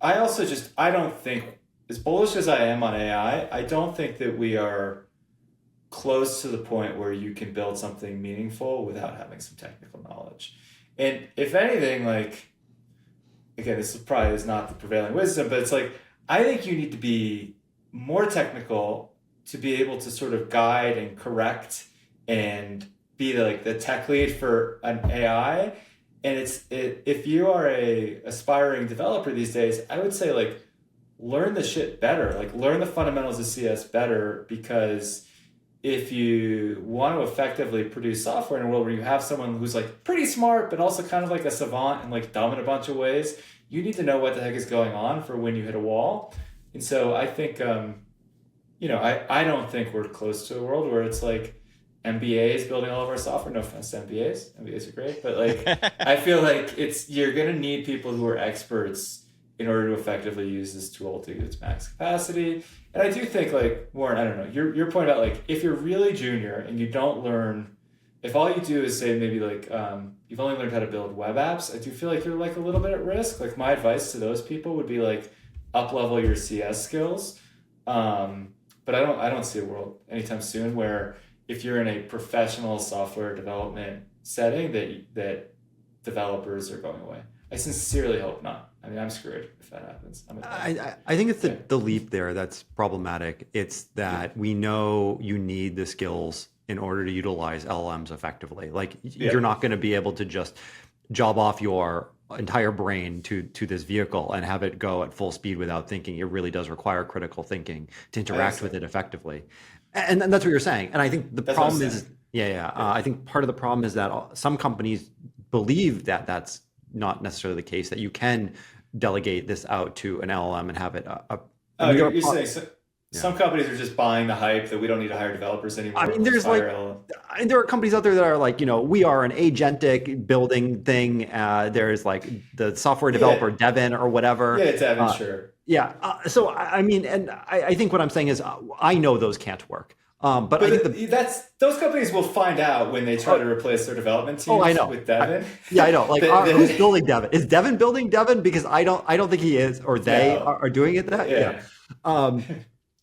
[SPEAKER 4] don't think, as bullish as I am on AI, I don't think that we are close to the point where you can build something meaningful without having some technical knowledge. And if anything, like, again, this probably is not the prevailing wisdom, but it's like, I think you need to be more technical to be able to sort of guide and correct and be the tech lead for an AI. And if you are a aspiring developer these days, I would say learn the shit better, learn the fundamentals of CS better, because if you want to effectively produce software in a world where you have someone who's pretty smart, but also kind of like a savant and dumb in a bunch of ways, you need to know what the heck is going on for when you hit a wall. And so I think, I don't think we're close to a world where it's MBAs building all of our software. No offense to MBAs. MBAs are great. But I feel you're going to need people who are experts in order to effectively use this tool to its max capacity. And I do think Warren, I don't know, your point about if you're really junior and you don't learn, if all you do is say maybe you've only learned how to build web apps, I do feel you're a little bit at risk. My advice to those people would be up level your CS skills. But I don't see a world anytime soon where if you're in a professional software development setting that developers are going away. I sincerely hope not. I mean, I'm screwed if that happens.
[SPEAKER 2] I think it's the leap there that's problematic. It's that we know you need the skills in order to utilize LLMs effectively. You're not going to be able to just job off your entire brain to this vehicle and have it go at full speed without thinking. It really does require critical thinking to interact with it effectively. And that's what you're saying. And I think the problem is, I think part of the problem is that some companies believe that that's not necessarily the case, that you can delegate this out to an LLM and have it.
[SPEAKER 4] You're saying some companies are just buying the hype that we don't need to hire developers anymore.
[SPEAKER 2] I mean, there are companies out there that are we are an agentic building thing. There's the software developer Devin or whatever.
[SPEAKER 4] Yeah, Devin, sure.
[SPEAKER 2] Yeah. So I mean, and I think what I'm saying is I know those can't work. But I think
[SPEAKER 4] those companies will find out when they try to replace their development teams with Devin.
[SPEAKER 2] I know. Who's building Devin? Is Devin building Devin? Because I don't think he is, or they are doing it.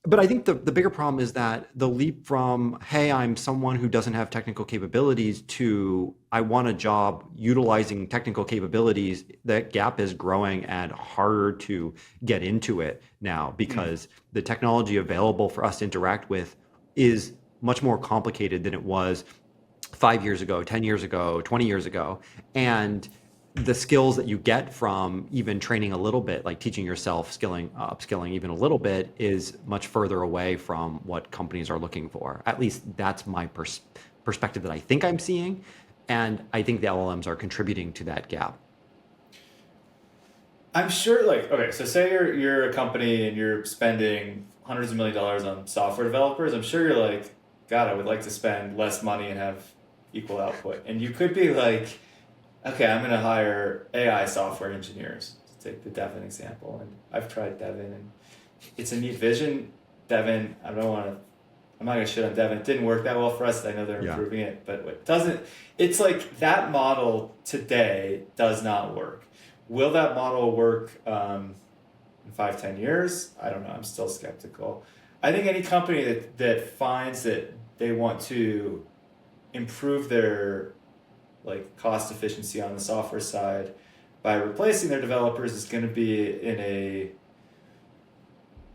[SPEAKER 2] But I think the bigger problem is that the leap from, hey, I'm someone who doesn't have technical capabilities, to I want a job utilizing technical capabilities, that gap is growing and harder to get into it now, because the technology available for us to interact with is much more complicated than it was 5 years ago, 10 years ago, 20 years ago. And the skills that you get from even training a little bit, teaching yourself, upskilling even a little bit, is much further away from what companies are looking for. At least that's my perspective that I think I'm seeing. And I think the LLMs are contributing to that gap.
[SPEAKER 4] I'm sure, okay, so say you're a company and you're spending hundreds of $1 millions on software developers. I'm sure you're God, I would like to spend less money and have equal output. And you could be okay, I'm going to hire AI software engineers, to take the Devin example. And I've tried Devin, and it's a neat vision. Devin, I'm not going to shit on Devin. It didn't work that well for us. I know they're improving it, but it's that model today does not work. Will that model work in 5-10 years? I don't know. I'm still skeptical. I think any company that finds that they want to improve their cost efficiency on the software side by replacing their developers is going to be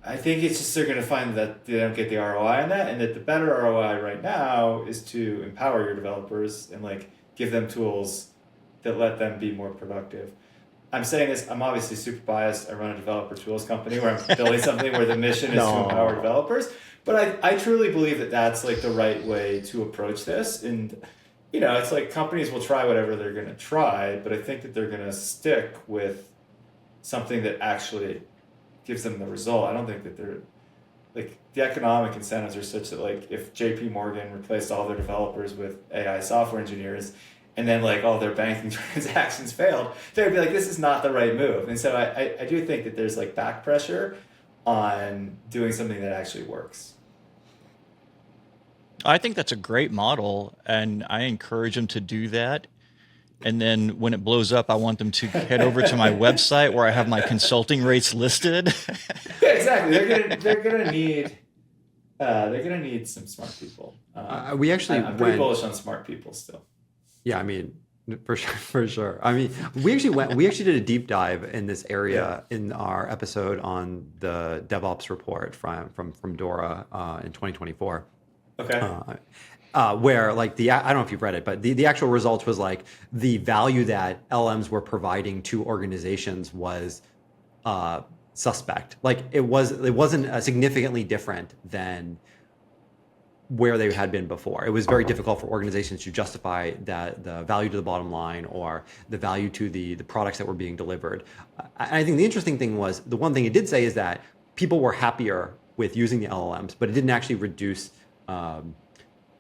[SPEAKER 4] I think it's just they're going to find that they don't get the ROI on that, and that the better ROI right now is to empower your developers and give them tools that let them be more productive. I'm saying this, I'm obviously super biased. I run a developer tools company where I'm building something where the mission is to empower developers. But I truly believe that that's the right way to approach this. And, it's companies will try whatever they're going to try, but I think that they're going to stick with something that actually gives them the result. I don't think that they're, the economic incentives are such that, if JP Morgan replaced all their developers with AI software engineers, and then all their banking transactions failed, they'd be this is not the right move. And so I do think that there's back pressure on doing something that actually works.
[SPEAKER 1] I think that's a great model, and I encourage them to do that. And then when it blows up, I want them to head over to my website where I have my consulting rates listed.
[SPEAKER 4] Yeah, exactly. They're gonna need some smart people.
[SPEAKER 2] We actually
[SPEAKER 4] I'm pretty bullish on smart people still.
[SPEAKER 2] Yeah, I mean, For sure, for sure. I mean, we actually did a deep dive in this area in our episode on the DevOps report from Dora in 2024.
[SPEAKER 4] Okay.
[SPEAKER 2] Where like I don't know if you've read it, but the actual results was like the value that LMs were providing to organizations was suspect. Like it wasn't significantly different than where they had been before. It was very difficult for organizations to justify that the value to the bottom line or the value to the products that were being delivered. I think the interesting thing was the one thing it did say is that people were happier with using the LLMs, but it didn't actually reduce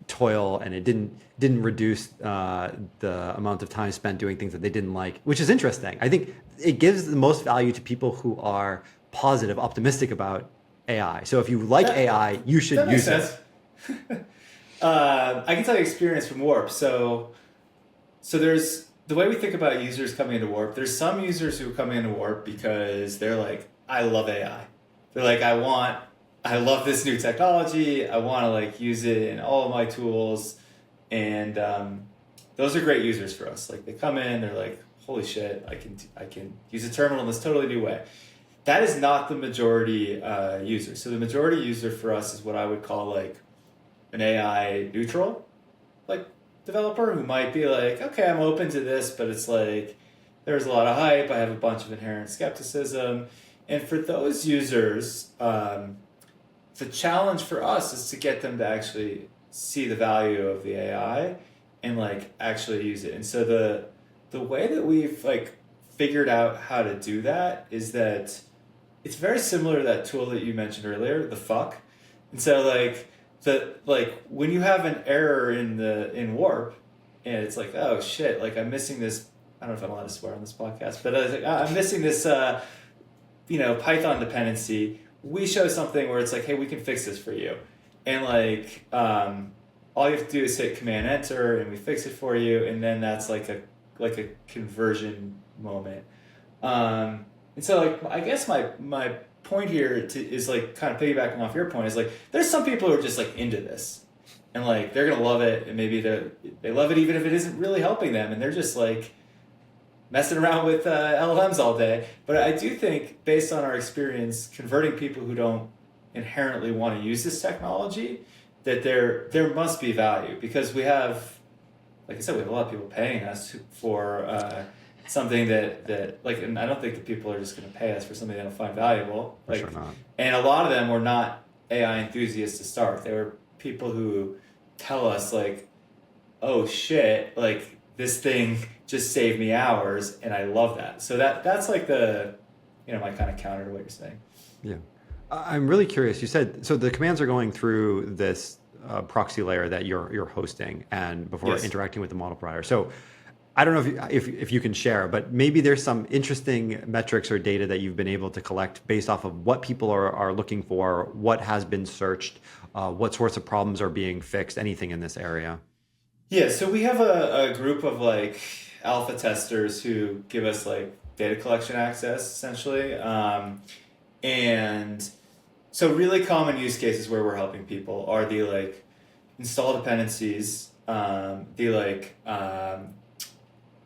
[SPEAKER 2] toil, and it didn't reduce the amount of time spent doing things that they didn't like, which is interesting. I think it gives the most value to people who are positive, optimistic about AI. So if you like AI, you should use it.
[SPEAKER 4] I can tell you experience from Warp. So there's the way we think about users coming into Warp. There's some users who come into Warp because they're like, I love AI. They're like, I love this new technology. I want to like use it in all of my tools. And those are great users for us. Like they come in, they're like, holy shit, I can use a terminal in this totally new way. That is not the majority user. So the majority user for us is what I would call like an AI neutral like developer who might be like, okay, I'm open to this, but it's like there's a lot of hype. I have a bunch of inherent skepticism. And for those users, the challenge for us is to get them to actually see the value of the AI and like actually use it. And so the way that we've like figured out how to do that is that it's very similar to that tool that you mentioned earlier, the fuck. And so like when you have an error in Warp and it's like, oh shit, like I'm missing this, I don't know if I'm allowed to swear on this podcast, but I was like, I'm missing this Python dependency. We show something where it's like, hey, we can fix this for you. And like all you have to do is hit Command Enter and we fix it for you, and then that's like a conversion moment. And so like I guess my point here is like kind of piggybacking off your point is like there's some people who are just like into this and like they're gonna love it, and maybe they love it even if it isn't really helping them, and they're just like messing around with LLMs all day. But I do think based on our experience converting people who don't inherently want to use this technology, that there must be value, because we have, like I said, we have a lot of people paying us for something that like, and I don't think that people are just going to pay us for something they don't find valuable.
[SPEAKER 2] For
[SPEAKER 4] like,
[SPEAKER 2] sure not.
[SPEAKER 4] And a lot of them were not AI enthusiasts to start. They were people who tell us like, oh shit, like this thing just saved me hours and I love that. So that's like the, my kind of counter to what you're saying.
[SPEAKER 2] Yeah. I'm really curious. You said, so the commands are going through this proxy layer that you're hosting and before interacting with the model provider. So I don't know if you can share, but maybe there's some interesting metrics or data that you've been able to collect based off of what people are looking for, what has been searched, what sorts of problems are being fixed, anything in this area.
[SPEAKER 4] Yeah, so we have a group of like alpha testers who give us like data collection access essentially. And so really common use cases where we're helping people are the like install dependencies, the like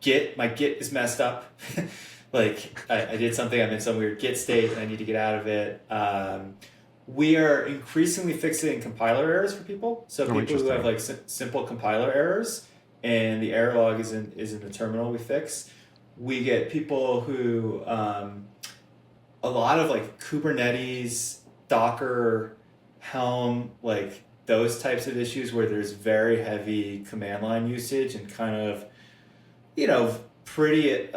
[SPEAKER 4] Git, my Git is messed up. Like I did something, I'm in some weird Git state and I need to get out of it. We are increasingly fixing compiler errors for people. So people who have like simple compiler errors and the error log is in the terminal we fix. We get people who, a lot of like Kubernetes, Docker, Helm, like those types of issues where there's very heavy command line usage and kind of, pretty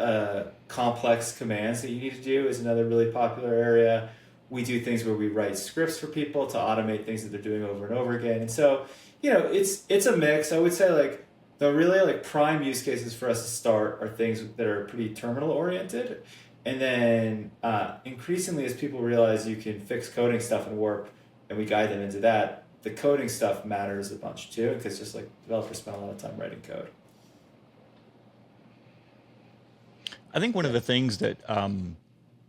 [SPEAKER 4] complex commands that you need to do is another really popular area. We do things where we write scripts for people to automate things that they're doing over and over again. And so, it's a mix. I would say like the really like prime use cases for us to start are things that are pretty terminal oriented. And then increasingly as people realize you can fix coding stuff in Warp and we guide them into that, the coding stuff matters a bunch too, because just like developers spend a lot of time writing code.
[SPEAKER 1] I think one of the things that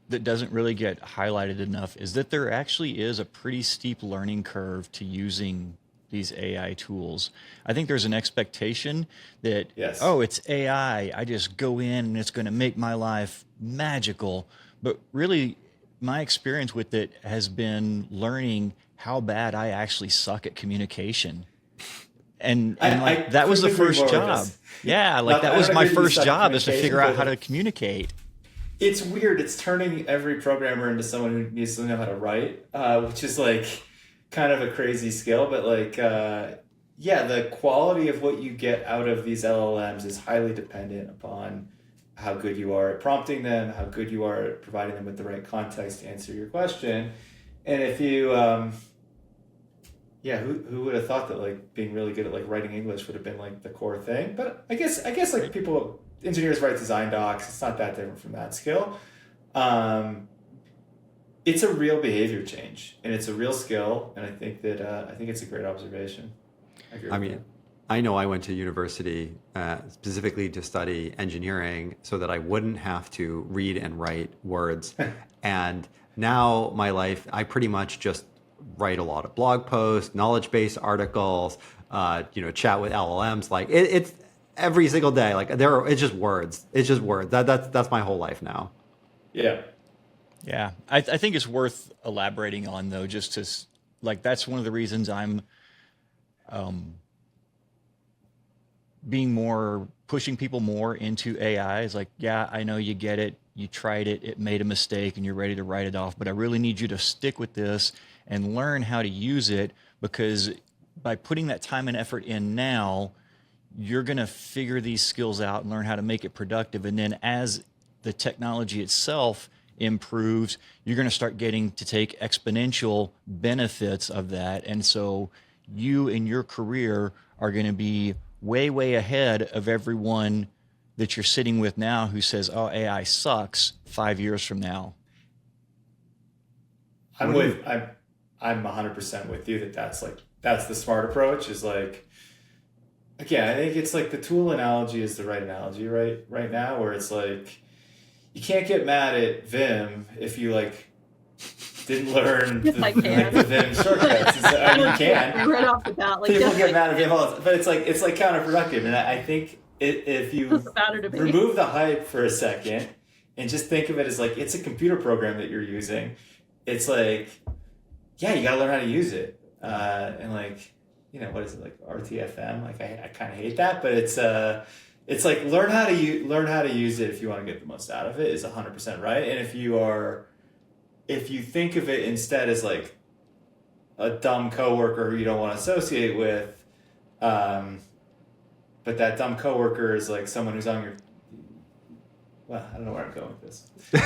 [SPEAKER 1] that doesn't really get highlighted enough is that there actually is a pretty steep learning curve to using these AI tools. I think there's an expectation that,
[SPEAKER 4] Yes.
[SPEAKER 1] oh, it's AI. I just go in and it's going to make my life magical. But really, my experience with it has been learning how bad I actually suck at communication. And like that was the
[SPEAKER 4] couldn't agree
[SPEAKER 1] first
[SPEAKER 4] more with
[SPEAKER 1] job.
[SPEAKER 4] this.
[SPEAKER 1] Yeah, like
[SPEAKER 4] Not-
[SPEAKER 1] that
[SPEAKER 4] I
[SPEAKER 1] was
[SPEAKER 4] don't
[SPEAKER 1] my
[SPEAKER 4] agree that you
[SPEAKER 1] first
[SPEAKER 4] suck at
[SPEAKER 1] job, is to figure out
[SPEAKER 4] communication,
[SPEAKER 1] how
[SPEAKER 4] but-
[SPEAKER 1] to communicate.
[SPEAKER 4] It's weird. It's turning every programmer into someone who needs to know how to write, which is like kind of a crazy skill. But like, yeah, the quality of what you get out of these LLMs is highly dependent upon how good you are at prompting them, how good you are at providing them with the right context to answer your question. And if you, yeah, who would have thought that like being really good at like writing English would have been like the core thing? But I guess like engineers write design docs. It's not that different from that skill. It's a real behavior change, and it's a real skill. And I think that I think it's a great observation.
[SPEAKER 2] I mean, I know I went to university specifically to study engineering so that I wouldn't have to read and write words. And now my life, I pretty much just write a lot of blog posts, knowledge-based articles, chat with LLMs. Like it's every single day. Like it's just words. It's just words. That's my whole life now.
[SPEAKER 4] Yeah.
[SPEAKER 1] Yeah, I think it's worth elaborating on, though, just to like that's one of the reasons I'm pushing people more into AI. Is like, yeah, I know you get it, you tried it, it made a mistake, and you're ready to write it off. But I really need you to stick with this and learn how to use it, because by putting that time and effort in now, you're going to figure these skills out and learn how to make it productive. And then as the technology itself improves, you're going to start getting to take exponential benefits of that. And so you in your career are going to be way, way ahead of everyone that you're sitting with now who says, oh, AI sucks 5 years from now.
[SPEAKER 4] I'm 100% with you that's the smart approach. Is like, again, I think it's like the tool analogy is the right analogy right now, where it's like you can't get mad at Vim if you like didn't learn the Vim shortcuts. You can
[SPEAKER 3] right off the bat. Like,
[SPEAKER 4] people get mad at Vim all the time, but it's like counterproductive. And I think if you
[SPEAKER 3] doesn't matter to me.
[SPEAKER 4] remove the hype for a second and just think of it as like it's a computer program that you're using, it's like, yeah, you gotta learn how to use it. And like, what is it, like RTFM? Like I kind of hate that, but it's like learn how to use it if you want to get the most out of it is 100% right. And if you think of it instead as like a dumb coworker who you don't want to associate with, but that dumb coworker is like someone who's on your, well, I don't know where I'm going with this. Don't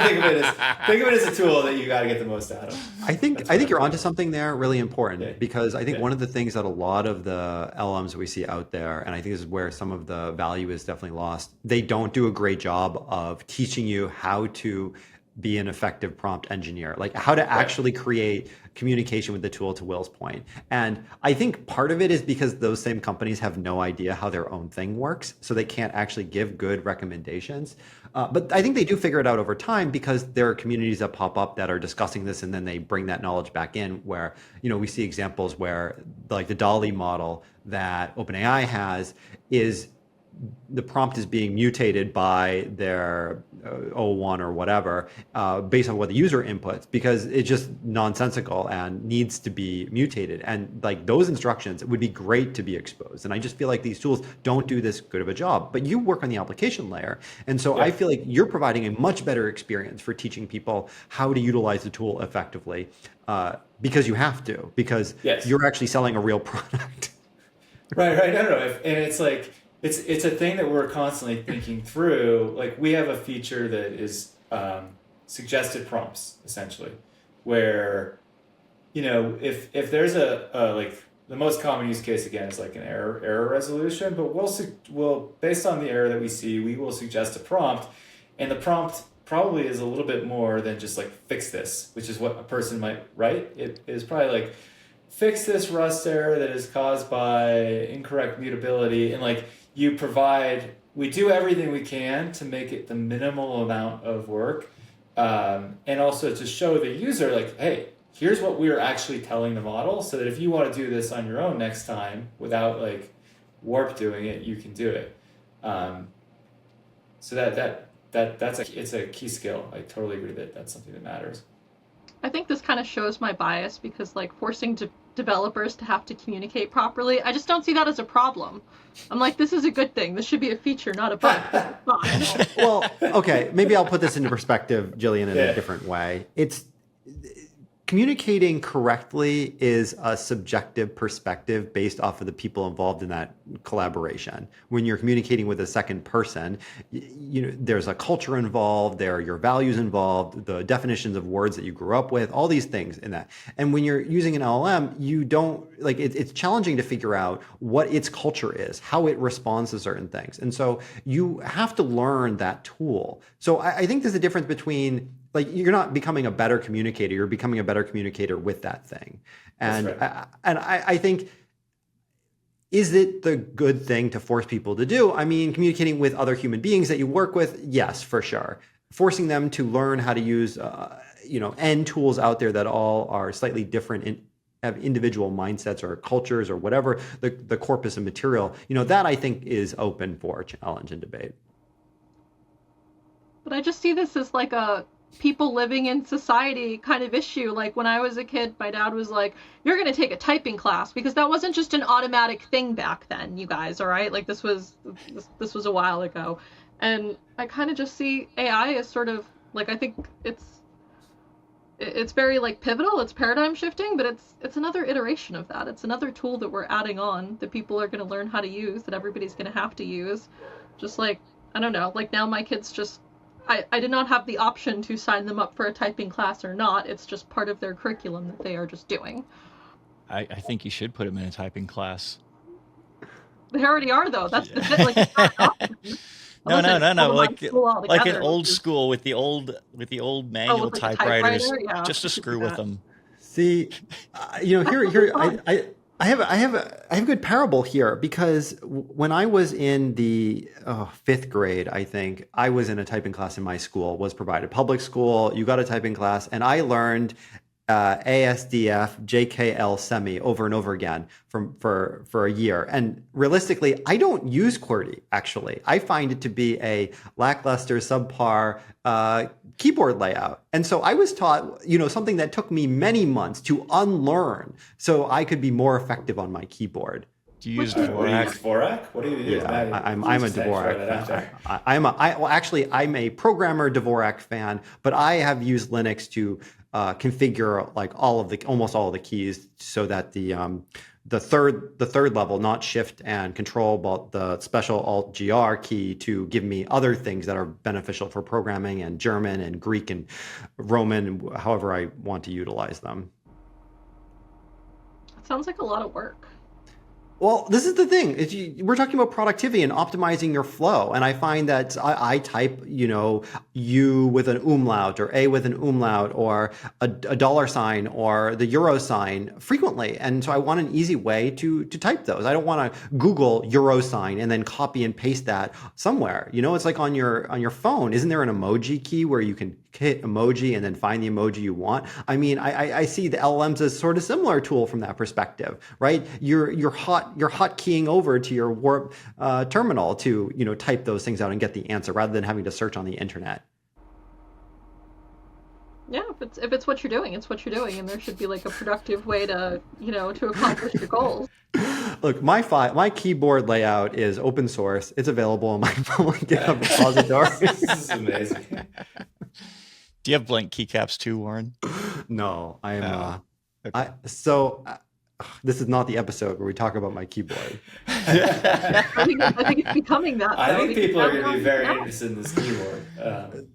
[SPEAKER 4] think of it as a tool that you got to get the most out of.
[SPEAKER 2] I think you're onto something there really important,
[SPEAKER 4] Yeah.
[SPEAKER 2] because I think
[SPEAKER 4] Yeah.
[SPEAKER 2] one of the things that a lot of the LLMs we see out there, and I think this is where some of the value is definitely lost, they don't do a great job of teaching you how to be an effective prompt engineer, like how to actually create communication with the tool, to Will's point. And I think part of it is because those same companies have no idea how their own thing works, so they can't actually give good recommendations. But I think they do figure it out over time, because there are communities that pop up that are discussing this, and then they bring that knowledge back in, where, we see examples where like the DALL-E model that OpenAI has is the prompt is being mutated by their O1 or whatever based on what the user inputs, because it's just nonsensical and needs to be mutated. And like those instructions would be great to be exposed. And I just feel like these tools don't do this good of a job. But you work on the application layer. And so I feel like you're providing a much better experience for teaching people how to utilize the tool effectively, because you have to, because you're actually selling a real product.
[SPEAKER 4] Right. No. And it's like, it's a thing that we're constantly thinking through. Like we have a feature that is suggested prompts, essentially, where, if there's a like the most common use case again is like an error resolution, but we'll based on the error that we see, we will suggest a prompt, and the prompt probably is a little bit more than just like fix this, which is what a person might write. It is probably like fix this Rust error that is caused by incorrect mutability, and like we do everything we can to make it the minimal amount of work, and also to show the user like, hey, here's what we're actually telling the model, so that if you want to do this on your own next time without like Warp doing it, you can do it. So it's a key skill. I totally agree that that's something that matters.
[SPEAKER 3] I think this kind of shows my bias because like forcing developers to have to communicate properly, I just don't see that as a problem. I'm like, this is a good thing. This should be a feature, not a bug. Fine.
[SPEAKER 2] Well, okay, maybe I'll put this into perspective, Jillian, in a different way. It's communicating correctly is a subjective perspective based off of the people involved in that collaboration. When you're communicating with a second person, there's a culture involved, there are your values involved, the definitions of words that you grew up with, all these things in that. And when you're using an LLM, you don't like it's challenging to figure out what its culture is, how it responds to certain things. And so you have to learn that tool. So I think there's a difference between like you're not becoming a better communicator, you're becoming a better communicator with that thing. And right. I think, is it the good thing to force people to do? I mean, communicating with other human beings that you work with, yes, for sure. Forcing them to learn how to use, end tools out there that all are slightly different have individual mindsets or cultures or whatever the corpus of material, that I think is open for challenge and debate.
[SPEAKER 3] But I just see this as like a people living in society kind of issue. Like when I was a kid, my dad was like, you're going to take a typing class, because that wasn't just an automatic thing back then, you guys, all right? Like this was a while ago. And I kind of just see AI as sort of like, I think it's very like pivotal, it's paradigm shifting, but it's another iteration of that. It's another tool that we're adding on that people are going to learn how to use, that everybody's going to have to use. Just like, I don't know, like now my kids just, I did not have the option to sign them up for a typing class or not. It's just part of their curriculum that they are just doing.
[SPEAKER 1] I think you should put them in a typing class.
[SPEAKER 3] They already are, though. That's the thing. Like, it's not an option.
[SPEAKER 1] No. Like an old school with the old manual typewriters,
[SPEAKER 3] yeah.
[SPEAKER 1] just to screw with them.
[SPEAKER 2] See, here I have a good parable here, because when I was in the 5th grade, I think I was in a typing class in my school, was provided public school. You got a typing class, and I learned ASDF, JKL semi over and over again for a year. And realistically, I don't use QWERTY, actually. I find it to be a lackluster, subpar keyboard layout. And so I was taught, something that took me many months to unlearn so I could be more effective on my keyboard.
[SPEAKER 1] Do you use
[SPEAKER 4] Dvorak? What do you use?
[SPEAKER 2] Yeah, I'm a Dvorak fan. I'm a programmer Dvorak fan, but I have used Linux to configure like almost all of the keys so that the third level, not Shift and Control, but the special Alt GR key to give me other things that are beneficial for programming, and German and Greek and Roman, however I want to utilize them.
[SPEAKER 3] It sounds like a lot of work.
[SPEAKER 2] Well, this is the thing. We're talking about productivity and optimizing your flow. And I find that I type, U with an umlaut or A with an umlaut or a dollar sign or the euro sign frequently. And so I want an easy way to type those. I don't want to Google euro sign and then copy and paste that somewhere. It's like on your phone. Isn't there an emoji key where you can hit emoji and then find the emoji you want? I mean, I see the LLMs as sort of similar tool from that perspective, right? You're hotkeying over to your Warp terminal to type those things out and get the answer, rather than having to search on the internet.
[SPEAKER 3] Yeah, if it's what you're doing, it's what you're doing, and there should be like a productive way to to accomplish your goals.
[SPEAKER 2] Look, my keyboard layout is open source. It's available on my GitHub repository.
[SPEAKER 4] This is amazing.
[SPEAKER 1] Do you have blank keycaps too, Warren?
[SPEAKER 2] No, I am.
[SPEAKER 1] Okay.
[SPEAKER 2] This is not the episode where we talk about my keyboard.
[SPEAKER 3] I think it's becoming that.
[SPEAKER 4] I think people are going to be very interested in this keyboard.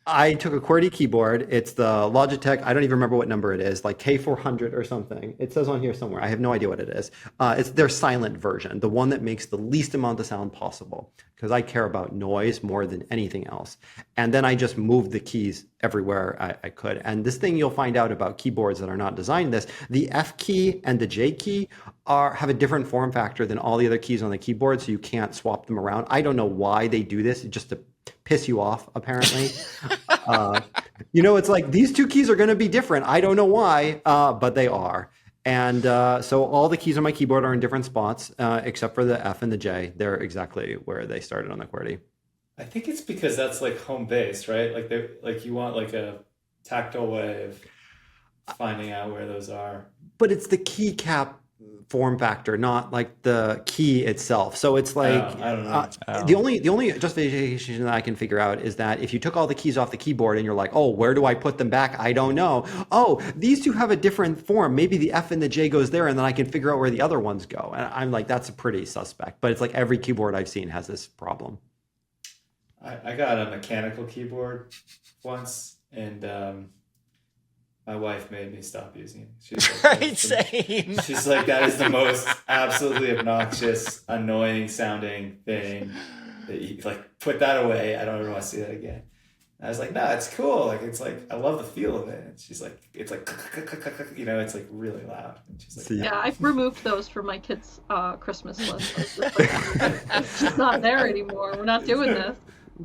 [SPEAKER 2] I took a QWERTY keyboard. It's the Logitech. I don't even remember what number it is, like K400 or something. It says on here somewhere. I have no idea what it is. It's their silent version, the one that makes the least amount of sound possible, because I care about noise more than anything else. And then I just moved the keys everywhere I could. And this thing you'll find out about keyboards that are not designed this, the F key and the J key have a different form factor than all the other keys on the keyboard, so you can't swap them around. I don't know why they do this, just to piss you off, apparently. It's like these two keys are going to be different. I don't know why, but they are. And so all the keys on my keyboard are in different spots, except for the F and the J. They're exactly where they started on the QWERTY.
[SPEAKER 4] I think it's because that's like home base, right? Like you want like a tactile way of finding out where those are.
[SPEAKER 2] But it's the keycap form factor, not like the key itself. So it's like
[SPEAKER 4] I don't know.
[SPEAKER 2] the only justification that I can figure out is that if you took all the keys off the keyboard and you're like, oh, where do I put them back? I don't know. Oh, these two have a different form. Maybe the F and the J goes there, and then I can figure out where the other ones go. And I'm like, that's pretty suspect. But it's like every keyboard I've seen has this problem.
[SPEAKER 4] I got a mechanical keyboard once, and my wife made me stop using it. She's like,
[SPEAKER 1] Right, same.
[SPEAKER 4] She's like, that is the most absolutely obnoxious, annoying sounding thing. That you, like, put that away. I don't ever want to see that again. And I was like, no, it's cool. Like, it's like, I love the feel of it. And she's like, it's like, it's like really loud. And she's like,
[SPEAKER 3] Yeah, I've removed those from my kids' Christmas list. It's just not there anymore. We're not doing this.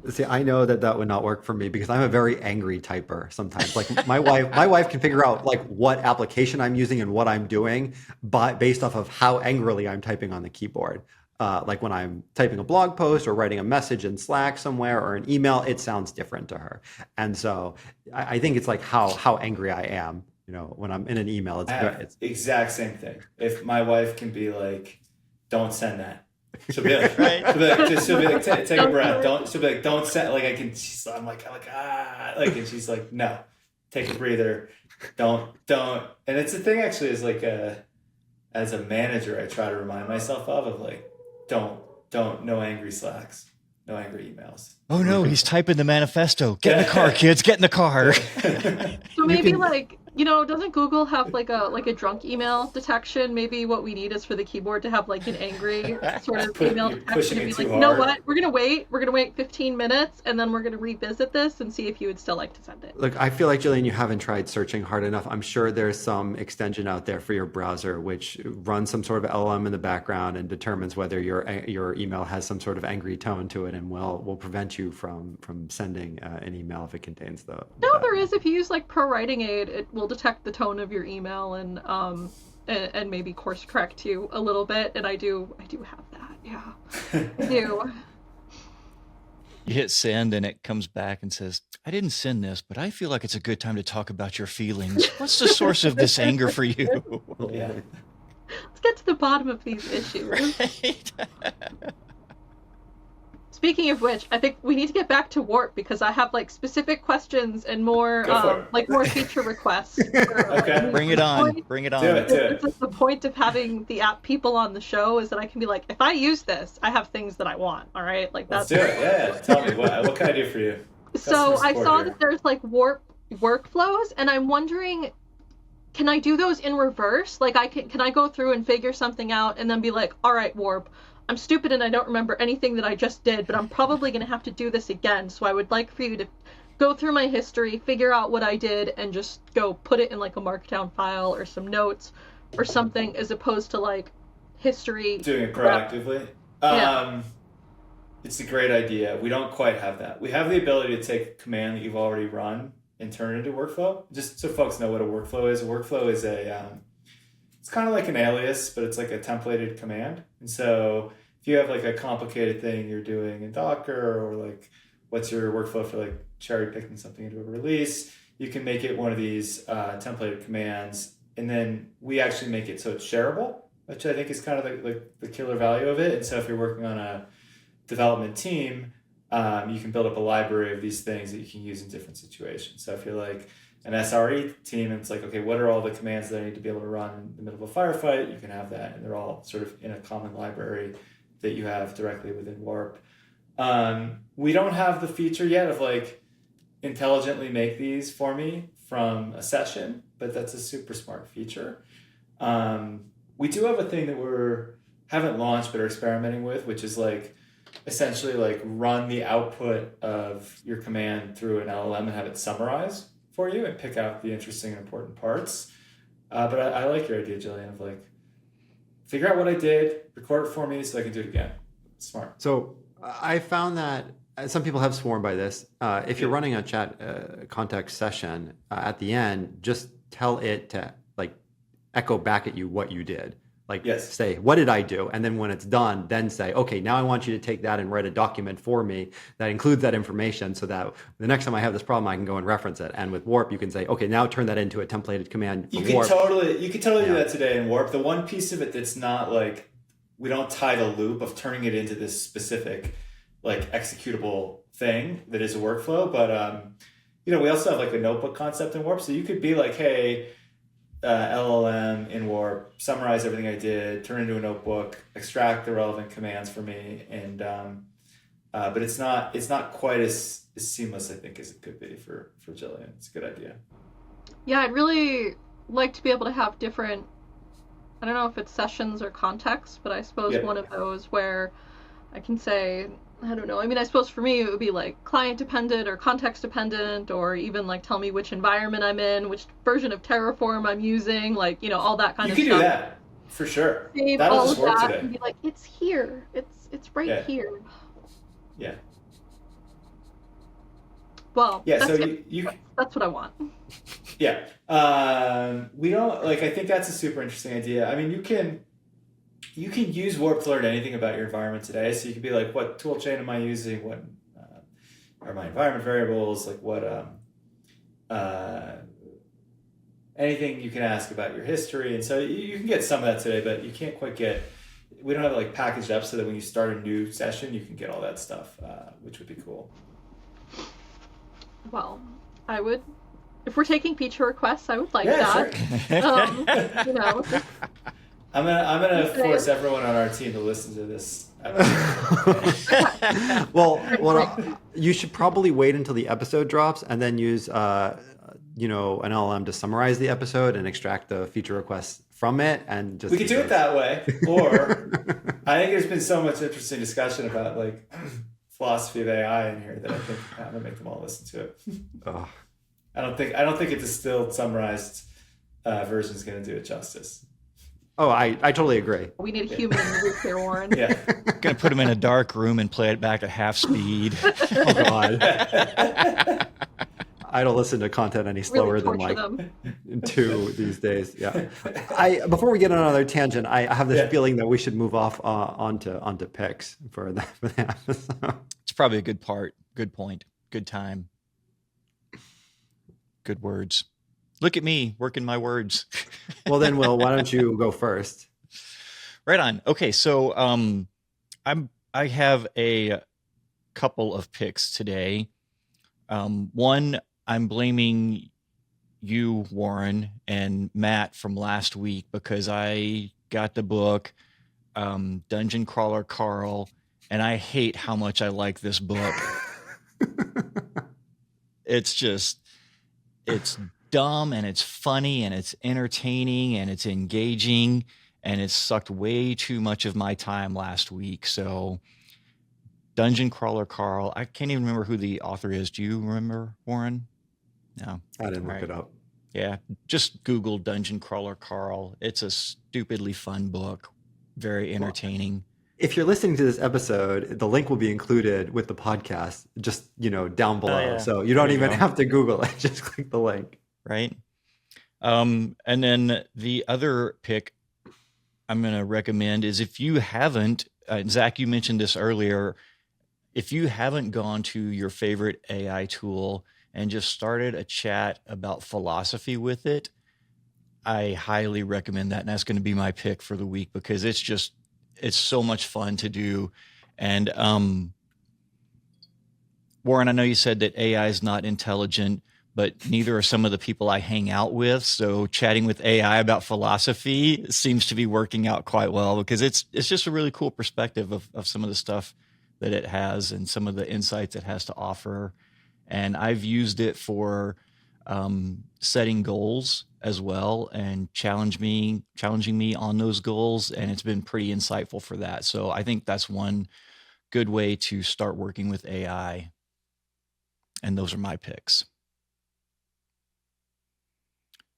[SPEAKER 2] See, I know that would not work for me because I'm a very angry typer sometimes. Like my wife can figure out like what application I'm using and what I'm doing based off of how angrily I'm typing on the keyboard. Like when I'm typing a blog post or writing a message in Slack somewhere or an email, it sounds different to her. And so I think it's like how angry I am. When I'm in an email, it's
[SPEAKER 4] exact same thing. If my wife can be like, don't send that. She'll be like,
[SPEAKER 1] Right.
[SPEAKER 4] she'll be like, take a breath. She'll be like, don't send. Like I'm like, and she's like, no, take a breather. Don't. And it's the thing actually is like, as a manager, I try to remind myself of like, no angry Slacks, no angry emails.
[SPEAKER 1] Oh no, he's typing the manifesto. Get in the car, kids. Get in the car.
[SPEAKER 3] So maybe doesn't Google have like a drunk email detection? Maybe what we need is for the keyboard to have like an angry sort of email detection and be like, you know what? We're gonna wait 15 minutes and then we're gonna revisit this and see if you would still like to send it.
[SPEAKER 2] Look, I feel like, Jillian, you haven't tried searching hard enough. I'm sure there's some extension out there for your browser which runs some sort of LLM in the background and determines whether your email has some sort of angry tone to it and will prevent you from sending an email if it contains the.
[SPEAKER 3] No, there is. If you use like Pro Writing Aid, it will detect the tone of your email and maybe course correct you a little bit. And I do have that. Yeah, I do.
[SPEAKER 1] You hit send and it comes back and says, I didn't send this, but I feel like it's a good time to talk about your feelings. What's the source of this anger for you?
[SPEAKER 4] Yeah.
[SPEAKER 3] Let's get to the bottom of these issues.
[SPEAKER 1] Right?
[SPEAKER 3] Speaking of which, I think we need to get back to Warp because I have like specific questions and more more feature requests.
[SPEAKER 4] Okay.
[SPEAKER 1] Bring it on. Bring it on.
[SPEAKER 4] Do it.
[SPEAKER 3] It's like the point of having the app people on the show is that I can be like, if I use this, I have things that I want. All right, like
[SPEAKER 4] Let's
[SPEAKER 3] that's.
[SPEAKER 4] do it. Yeah. Tell me what can I do for you?
[SPEAKER 3] So I saw
[SPEAKER 4] here.
[SPEAKER 3] that there's like Warp workflows, and I'm wondering, can I do those in reverse? Like can I go through and figure something out and then be like, all right, Warp, I'm stupid and I don't remember anything that I just did, but I'm probably going to have to do this again. So I would like for you to go through my history, figure out what I did, and just go put it in like a markdown file or some notes or something, as opposed to like history.
[SPEAKER 4] Doing it proactively.
[SPEAKER 3] Yeah.
[SPEAKER 4] It's a great idea. We don't quite have that. We have the ability to take a command that you've already run and turn it into workflow. Just so folks know what a workflow is. A workflow is it's kind of like an alias, but it's like a templated command. And so if you have like a complicated thing you're doing in Docker, or like what's your workflow for like cherry picking something into a release, you can make it one of these templated commands. And then we actually make it so it's shareable, which I think is kind of the killer value of it. And so if you're working on a development team, you can build up a library of these things that you can use in different situations. So if you're like an SRE team, and it's like, okay, what are all the commands that I need to be able to run in the middle of a firefight? You can have that, and they're all sort of in a common library that you have directly within Warp. We don't have the feature yet of like intelligently make these for me from a session, but that's a super smart feature. We do have a thing that haven't launched but are experimenting with, which is like essentially like run the output of your command through an LLM and have it summarize for you and pick out the interesting and important parts. But I like your idea, Jillian, of like, figure out what I did, record it for me so I can do it again. Smart.
[SPEAKER 2] So I found that some people have sworn by this. If you're running a chat context session at the end, just tell it to like echo back at you what you did. Like say, what did I do? And then when it's done, then say, okay, now I want you to take that and write a document for me that includes that information so that the next time I have this problem, I can go and reference it. And with Warp, you can say, okay, now turn that into a templated command.
[SPEAKER 4] You can totally do that today in Warp. The one piece of it that's not like, we don't tie the loop of turning it into this specific like executable thing that is a workflow. But, we also have like a notebook concept in Warp. So you could be like, hey, LLM in Warp, summarize everything I did, turn it into a notebook, extract the relevant commands for me, and but it's not quite as seamless, I think, as it could be for Jillian. It's a good idea.
[SPEAKER 3] Yeah, I'd really like to be able to have different, I don't know if it's sessions or contexts, but I suppose one of those where I can say, I don't know. I mean, I suppose for me it would be like client dependent or context dependent, or even like tell me which environment I'm in, which version of Terraform I'm using, like, all that kind of stuff.
[SPEAKER 4] You can do that for sure.
[SPEAKER 3] Save
[SPEAKER 4] That'll
[SPEAKER 3] all
[SPEAKER 4] just
[SPEAKER 3] of
[SPEAKER 4] work
[SPEAKER 3] that
[SPEAKER 4] today.
[SPEAKER 3] and be like, it's here. It's right here.
[SPEAKER 4] Yeah.
[SPEAKER 3] Well,
[SPEAKER 4] yeah.
[SPEAKER 3] That's
[SPEAKER 4] So
[SPEAKER 3] it.
[SPEAKER 4] you
[SPEAKER 3] That's what I want.
[SPEAKER 4] Yeah. We don't like. I think that's a super interesting idea. I mean, you can use Warp to learn anything about your environment today. So you could be like, what tool chain am I using? What are my environment variables? Like what, anything you can ask about your history. And so you can get some of that today, but you can't quite we don't have it like packaged up so that when you start a new session, you can get all that stuff, which would be cool.
[SPEAKER 3] Well, I would, if we're taking feature requests, I would like that.
[SPEAKER 4] Sure. I'm gonna force everyone on our team to listen to this episode.
[SPEAKER 2] Well, you should probably wait until the episode drops and then use an LLM to summarize the episode and extract the feature requests from it, and just
[SPEAKER 4] we could do it that way. Or I think there's been so much interesting discussion about like philosophy of AI in here that I think I'm gonna make them all listen to it. I don't think a distilled, summarized version is gonna do it justice.
[SPEAKER 2] Oh, I totally agree.
[SPEAKER 3] We need a human in the loop here, Warren.
[SPEAKER 4] Yeah.
[SPEAKER 1] Gonna put him in a dark room and play it back at half speed.
[SPEAKER 2] Oh God. I don't listen to content any slower
[SPEAKER 3] Really
[SPEAKER 2] than like
[SPEAKER 3] them.
[SPEAKER 2] 2 these days. Yeah. Before we get on another tangent, I have this feeling that we should move off onto picks for the episode.
[SPEAKER 1] It's probably a good part. Good point. Good time. Good words. Look at me working my words.
[SPEAKER 2] Well, then, Will, why don't you go first?
[SPEAKER 1] Right on. Okay, so I have a couple of picks today. One, I'm blaming you, Warren, and Matt from last week because I got the book Dungeon Crawler Carl, and I hate how much I like this book. It's dumb and it's funny and it's entertaining and it's engaging, and it sucked way too much of my time last week. So Dungeon Crawler Carl, I can't even remember who the author is. Do you remember, Warren? No.
[SPEAKER 2] I didn't look it up.
[SPEAKER 1] Yeah, just Google Dungeon Crawler Carl. It's a stupidly fun book, very entertaining.
[SPEAKER 2] If you're listening to this episode, the link will be included with the podcast, just down below.
[SPEAKER 1] Yeah.
[SPEAKER 2] So you don't even have to Google it; just click the link.
[SPEAKER 1] Right. And then the other pick I'm going to recommend is, if you haven't, Zach, you mentioned this earlier, if you haven't gone to your favorite AI tool and just started a chat about philosophy with it, I highly recommend that. And that's going to be my pick for the week because it's so much fun to do. And Warren, I know you said that AI is not intelligent, but neither are some of the people I hang out with. So chatting with AI about philosophy seems to be working out quite well because it's just a really cool perspective of some of the stuff that it has and some of the insights it has to offer. And I've used it for setting goals as well and challenging me on those goals. And it's been pretty insightful for that. So I think that's one good way to start working with AI. And those are my picks.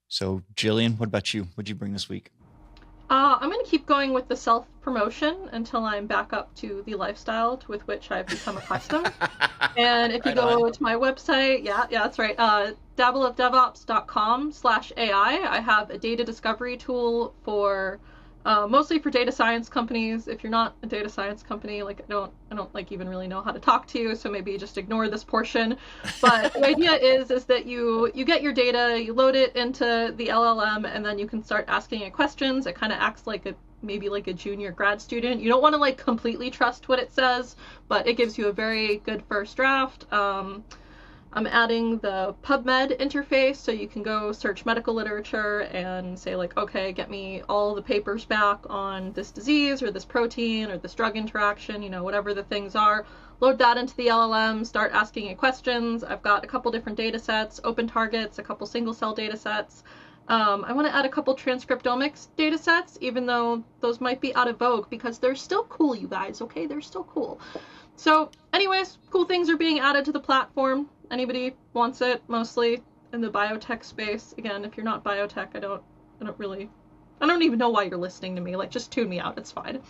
[SPEAKER 1] So Jillian, what about you? What'd you bring this week?
[SPEAKER 3] I'm going to keep going with the self-promotion until I'm back up to the lifestyle with which I've become accustomed. And if you
[SPEAKER 1] Right
[SPEAKER 3] go
[SPEAKER 1] on.
[SPEAKER 3] to my website, yeah, that's right, dabbleofdevops.com/AI, I have a data discovery tool for mostly for data science companies. If you're not a data science company, like I don't like even really know how to talk to you, so maybe just ignore this portion. But the idea is that you get your data, you load it into the LLM, and then you can start asking it questions. It kind of acts like a maybe like a junior grad student. You don't want to like completely trust what it says, but it gives you a very good first draft. I'm adding the PubMed interface so you can go search medical literature and say like, okay, get me all the papers back on this disease or this protein or this drug interaction, you know, whatever the things are. Load that into the LLM, start asking it questions. I've got a couple different data sets, open targets, a couple single cell data sets. I want to add a couple transcriptomics data sets, even though those might be out of vogue, because they're still cool, you guys, okay? They're still cool. So anyways, cool things are being added to the platform. Anybody wants it, mostly in the biotech space. Again, if you're not biotech, I don't even know why you're listening to me. Like, just tune me out. It's fine.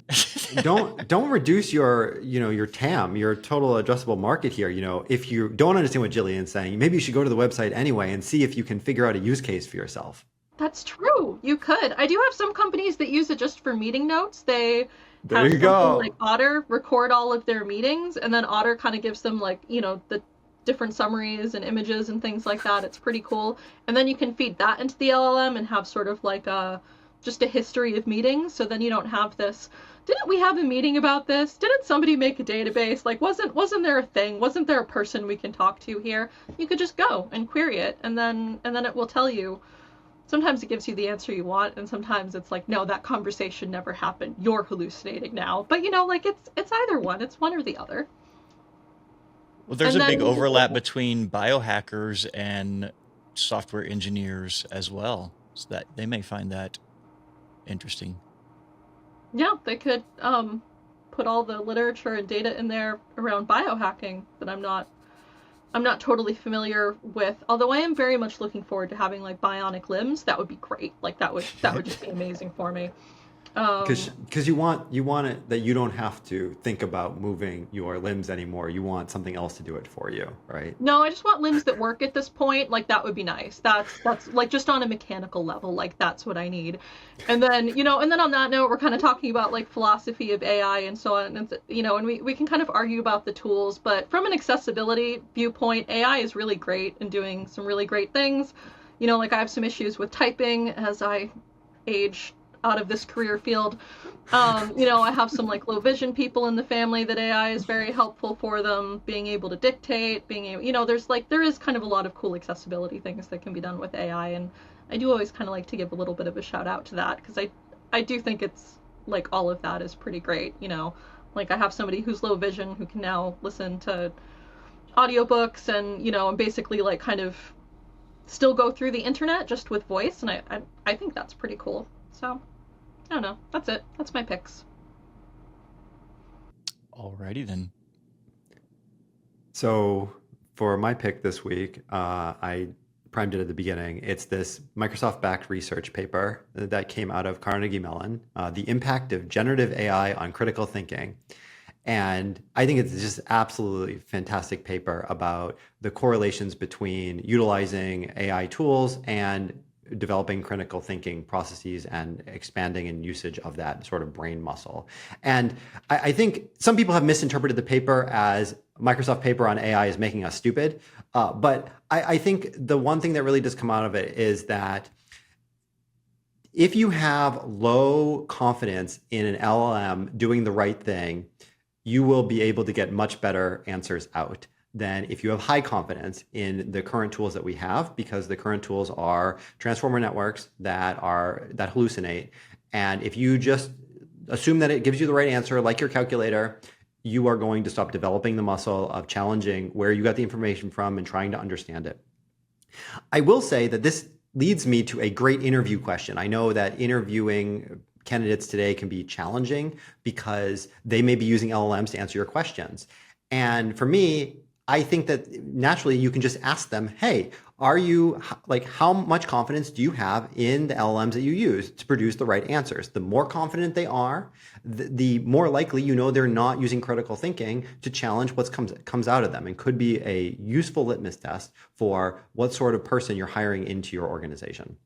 [SPEAKER 2] Don't reduce your your TAM, your total addressable market here. If you don't understand what Jillian's saying, maybe you should go to the website anyway and see if you can figure out a use case for yourself.
[SPEAKER 3] That's true. You could. I do have some companies that use it just for meeting notes. They
[SPEAKER 2] There
[SPEAKER 3] have
[SPEAKER 2] you
[SPEAKER 3] something
[SPEAKER 2] go.
[SPEAKER 3] like Otter record all of their meetings, and then Otter kind of gives them like, the different summaries and images and things like that. It's pretty cool. And then you can feed that into the LLM and have sort of like just a history of meetings. So then you don't have this, didn't we have a meeting about this? Didn't somebody make a database? Like, wasn't there a thing? Wasn't there a person we can talk to here? You could just go and query it, and then it will tell you. Sometimes it gives you the answer you want, and sometimes it's like, no, that conversation never happened. You're hallucinating now. But like it's either one. It's one or the other.
[SPEAKER 1] Well, there's
[SPEAKER 3] And
[SPEAKER 1] a big
[SPEAKER 3] then
[SPEAKER 1] overlap between biohackers and software engineers as well, so that they may find that interesting.
[SPEAKER 3] yeah, they could put all the literature and data in there around biohacking that I'm not totally familiar with. Although I am very much looking forward to having like bionic limbs. That would be great. Like that would just be amazing for me.
[SPEAKER 2] Because you want it that you don't have to think about moving your limbs anymore. You want something else to do it for you, right?
[SPEAKER 3] No, I just want limbs that work at this point. Like that would be nice. That's like just on a mechanical level. Like that's what I need. And then on that note, we're kind of talking about like philosophy of AI and so on. And and we can kind of argue about the tools, but from an accessibility viewpoint, AI is really great and doing some really great things. Like I have some issues with typing as I age out of this career field. I have some like low vision people in the family that AI is very helpful for them, being able to dictate, being able, there is kind of a lot of cool accessibility things that can be done with AI, and I do always kind of like to give a little bit of a shout out to that, because I do think it's like all of that is pretty great. Like I have somebody who's low vision who can now listen to audiobooks and basically like kind of still go through the internet just with voice, and I think that's pretty cool. So I don't know. That's it. That's my picks.
[SPEAKER 1] Alrighty then.
[SPEAKER 2] So for my pick this week, I primed it at the beginning. It's this Microsoft-backed research paper that came out of Carnegie Mellon, The Impact of Generative AI on Critical Thinking. And I think it's just absolutely fantastic paper about the correlations between utilizing AI tools and developing critical thinking processes and expanding in usage of that sort of brain muscle. And I think some people have misinterpreted the paper as Microsoft paper on AI is making us stupid. But I think the one thing that really does come out of it is that if you have low confidence in an LLM doing the right thing, you will be able to get much better answers out than if you have high confidence in the current tools that we have, because the current tools are transformer networks that hallucinate. And if you just assume that it gives you the right answer, like your calculator, you are going to stop developing the muscle of challenging where you got the information from and trying to understand it. I will say that this leads me to a great interview question. I know that interviewing candidates today can be challenging because they may be using LLMs to answer your questions. And for me, I think that naturally you can just ask them, hey, are you like, how much confidence do you have in the LLMs that you use to produce the right answers? The more confident they are, the more likely you know they're not using critical thinking to challenge what comes out of them, and could be a useful litmus test for what sort of person you're hiring into your organization.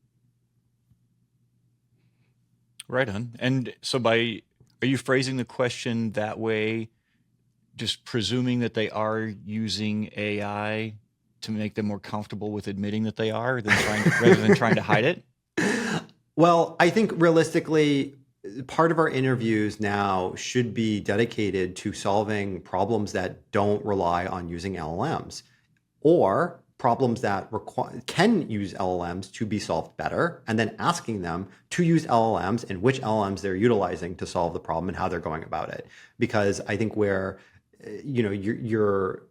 [SPEAKER 1] Right on. And so are you phrasing the question that way, just presuming that they are using AI to make them more comfortable with admitting that they are rather than trying to hide it?
[SPEAKER 2] Well, I think realistically, part of our interviews now should be dedicated to solving problems that don't rely on using LLMs, or problems that can use LLMs to be solved better, and then asking them to use LLMs and which LLMs they're utilizing to solve the problem and how they're going about it. Because I think you're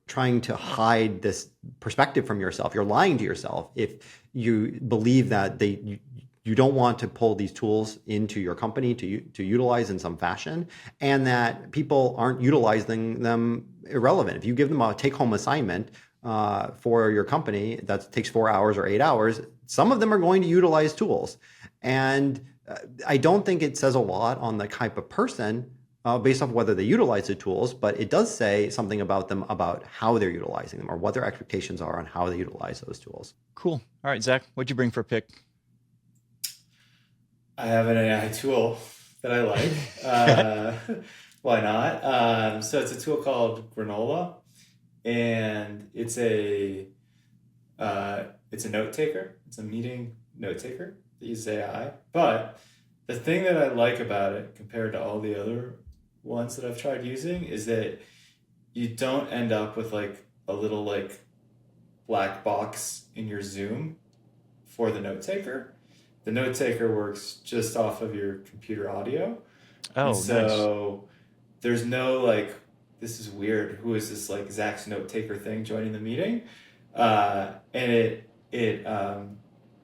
[SPEAKER 2] trying to hide this perspective from yourself. You're lying to yourself if you believe that you don't want to pull these tools into your company to utilize in some fashion, and that people aren't utilizing them irrelevant. If you give them a take-home assignment for your company that takes 4 hours or 8 hours, some of them are going to utilize tools. And I don't think it says a lot on the type of person based off whether they utilize the tools, but it does say something about them, about how they're utilizing them, or what their expectations are on how they utilize those tools.
[SPEAKER 1] Cool. All right, Zach, what'd you bring for a pick?
[SPEAKER 4] I have an AI tool that I like. Why not? So it's a tool called Granola, and it's a note taker. It's a meeting note taker that uses AI. But the thing that I like about it compared to all the other ones that I've tried using is that you don't end up with like a little like black box in your Zoom for the note taker. The note taker works just off of your computer audio.
[SPEAKER 1] Oh,
[SPEAKER 4] and so there's no like, this is weird, who is this like Zach's note taker thing joining the meeting? And it not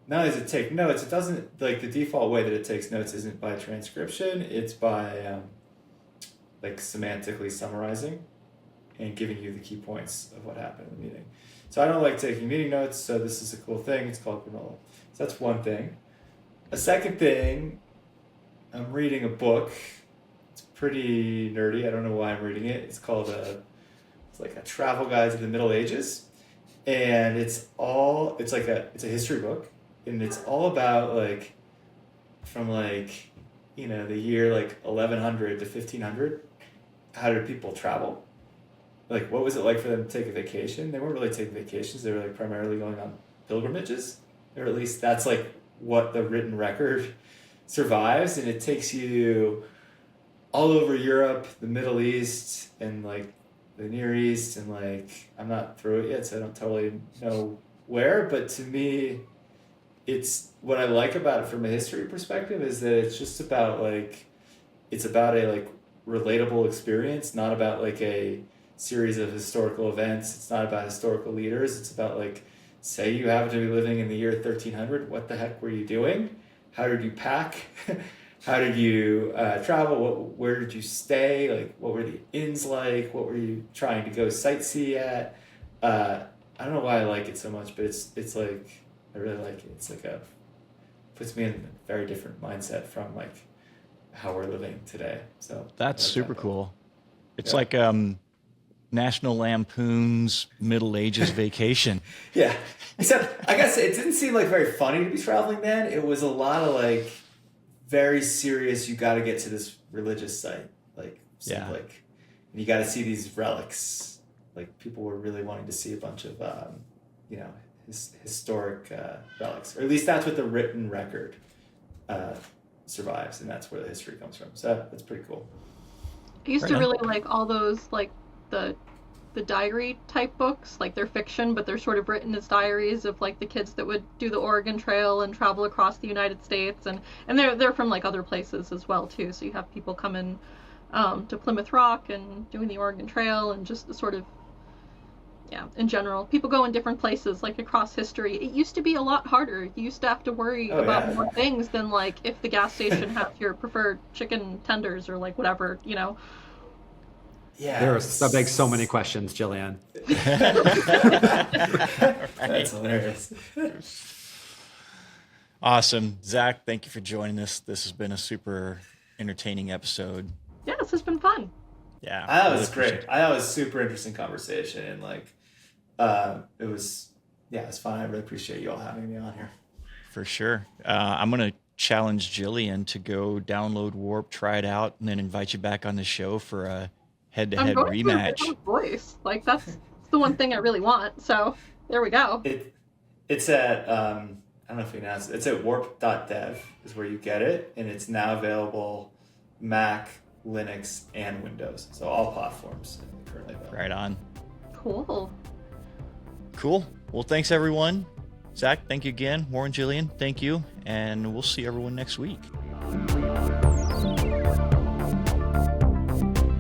[SPEAKER 4] only does it take notes, it doesn't, like the default way that it takes notes isn't by transcription, it's by like semantically summarizing and giving you the key points of what happened in the meeting. So I don't like taking meeting notes, so this is a cool thing. It's called Granola. So that's one thing. A second thing, I'm reading a book. It's pretty nerdy. I don't know why I'm reading it. It's called it's like a travel guide to the Middle Ages, and it's a history book, and it's all about like from like the year like 1100 to 1500. How did people travel? Like, what was it like for them to take a vacation? They weren't really taking vacations. They were like primarily going on pilgrimages, or at least that's like what the written record survives. And it takes you all over Europe, the Middle East, and like the Near East, and like I'm not through it yet, so I don't totally know where. But to me, it's what I like about it from a history perspective is that it's just about like it's about a like relatable experience, not about like a series of historical events. It's not about historical leaders. It's about like, say you happen to be living in the year 1300. What the heck were you doing? How did you pack? How did you travel? Where did you stay? Like, what were the inns like? What were you trying to go sightsee at? I don't know why I like it so much, but it's like, I really like it. It's like puts me in a very different mindset from like how we're living today. So
[SPEAKER 1] that's super cool. It's like National Lampoon's Middle Ages Vacation.
[SPEAKER 4] Yeah. Except I guess it didn't seem like very funny to be traveling then. It was a lot of like very serious, you got to get to this religious site. Like, like, and you got to see these relics. Like people were really wanting to see a bunch of, historic relics, or at least that's what the written record survives. And that's where the history comes from. So that's pretty cool.
[SPEAKER 3] I used to really like all those, like the diary type books, like they're fiction, but they're sort of written as diaries of like the kids that would do the Oregon Trail and travel across the United States, and they're from like other places as well too. So you have people coming to Plymouth Rock and doing the Oregon Trail, and just the sort of in general, people go in different places like across history. It used to be a lot harder. You used to have to worry about more things than like if the gas station had your preferred chicken tenders or like whatever,
[SPEAKER 4] Yeah.
[SPEAKER 2] That begs so many questions, Jillian.
[SPEAKER 4] That's hilarious.
[SPEAKER 1] Awesome. Zach, thank you for joining us. This has been a super entertaining episode.
[SPEAKER 3] Yeah, this has been fun.
[SPEAKER 1] Yeah.
[SPEAKER 4] I thought it was great. I thought it was a super interesting conversation, and it was fun. I really appreciate you all having me on here.
[SPEAKER 1] For sure. I'm going to challenge Jillian to go download Warp, try it out, and then invite you back on the show for a head-to-head rematch.
[SPEAKER 3] I'm going for voice. Like, that's the one thing I really want. So there we go.
[SPEAKER 4] It's at I don't know if we announced it. It's at warp.dev is where you get it, and it's now available Mac, Linux, and Windows. So all platforms currently available.
[SPEAKER 1] Right on.
[SPEAKER 3] Cool.
[SPEAKER 1] Well, thanks everyone. Zach, thank you again. Warren, Jillian, thank you. And we'll see everyone next week.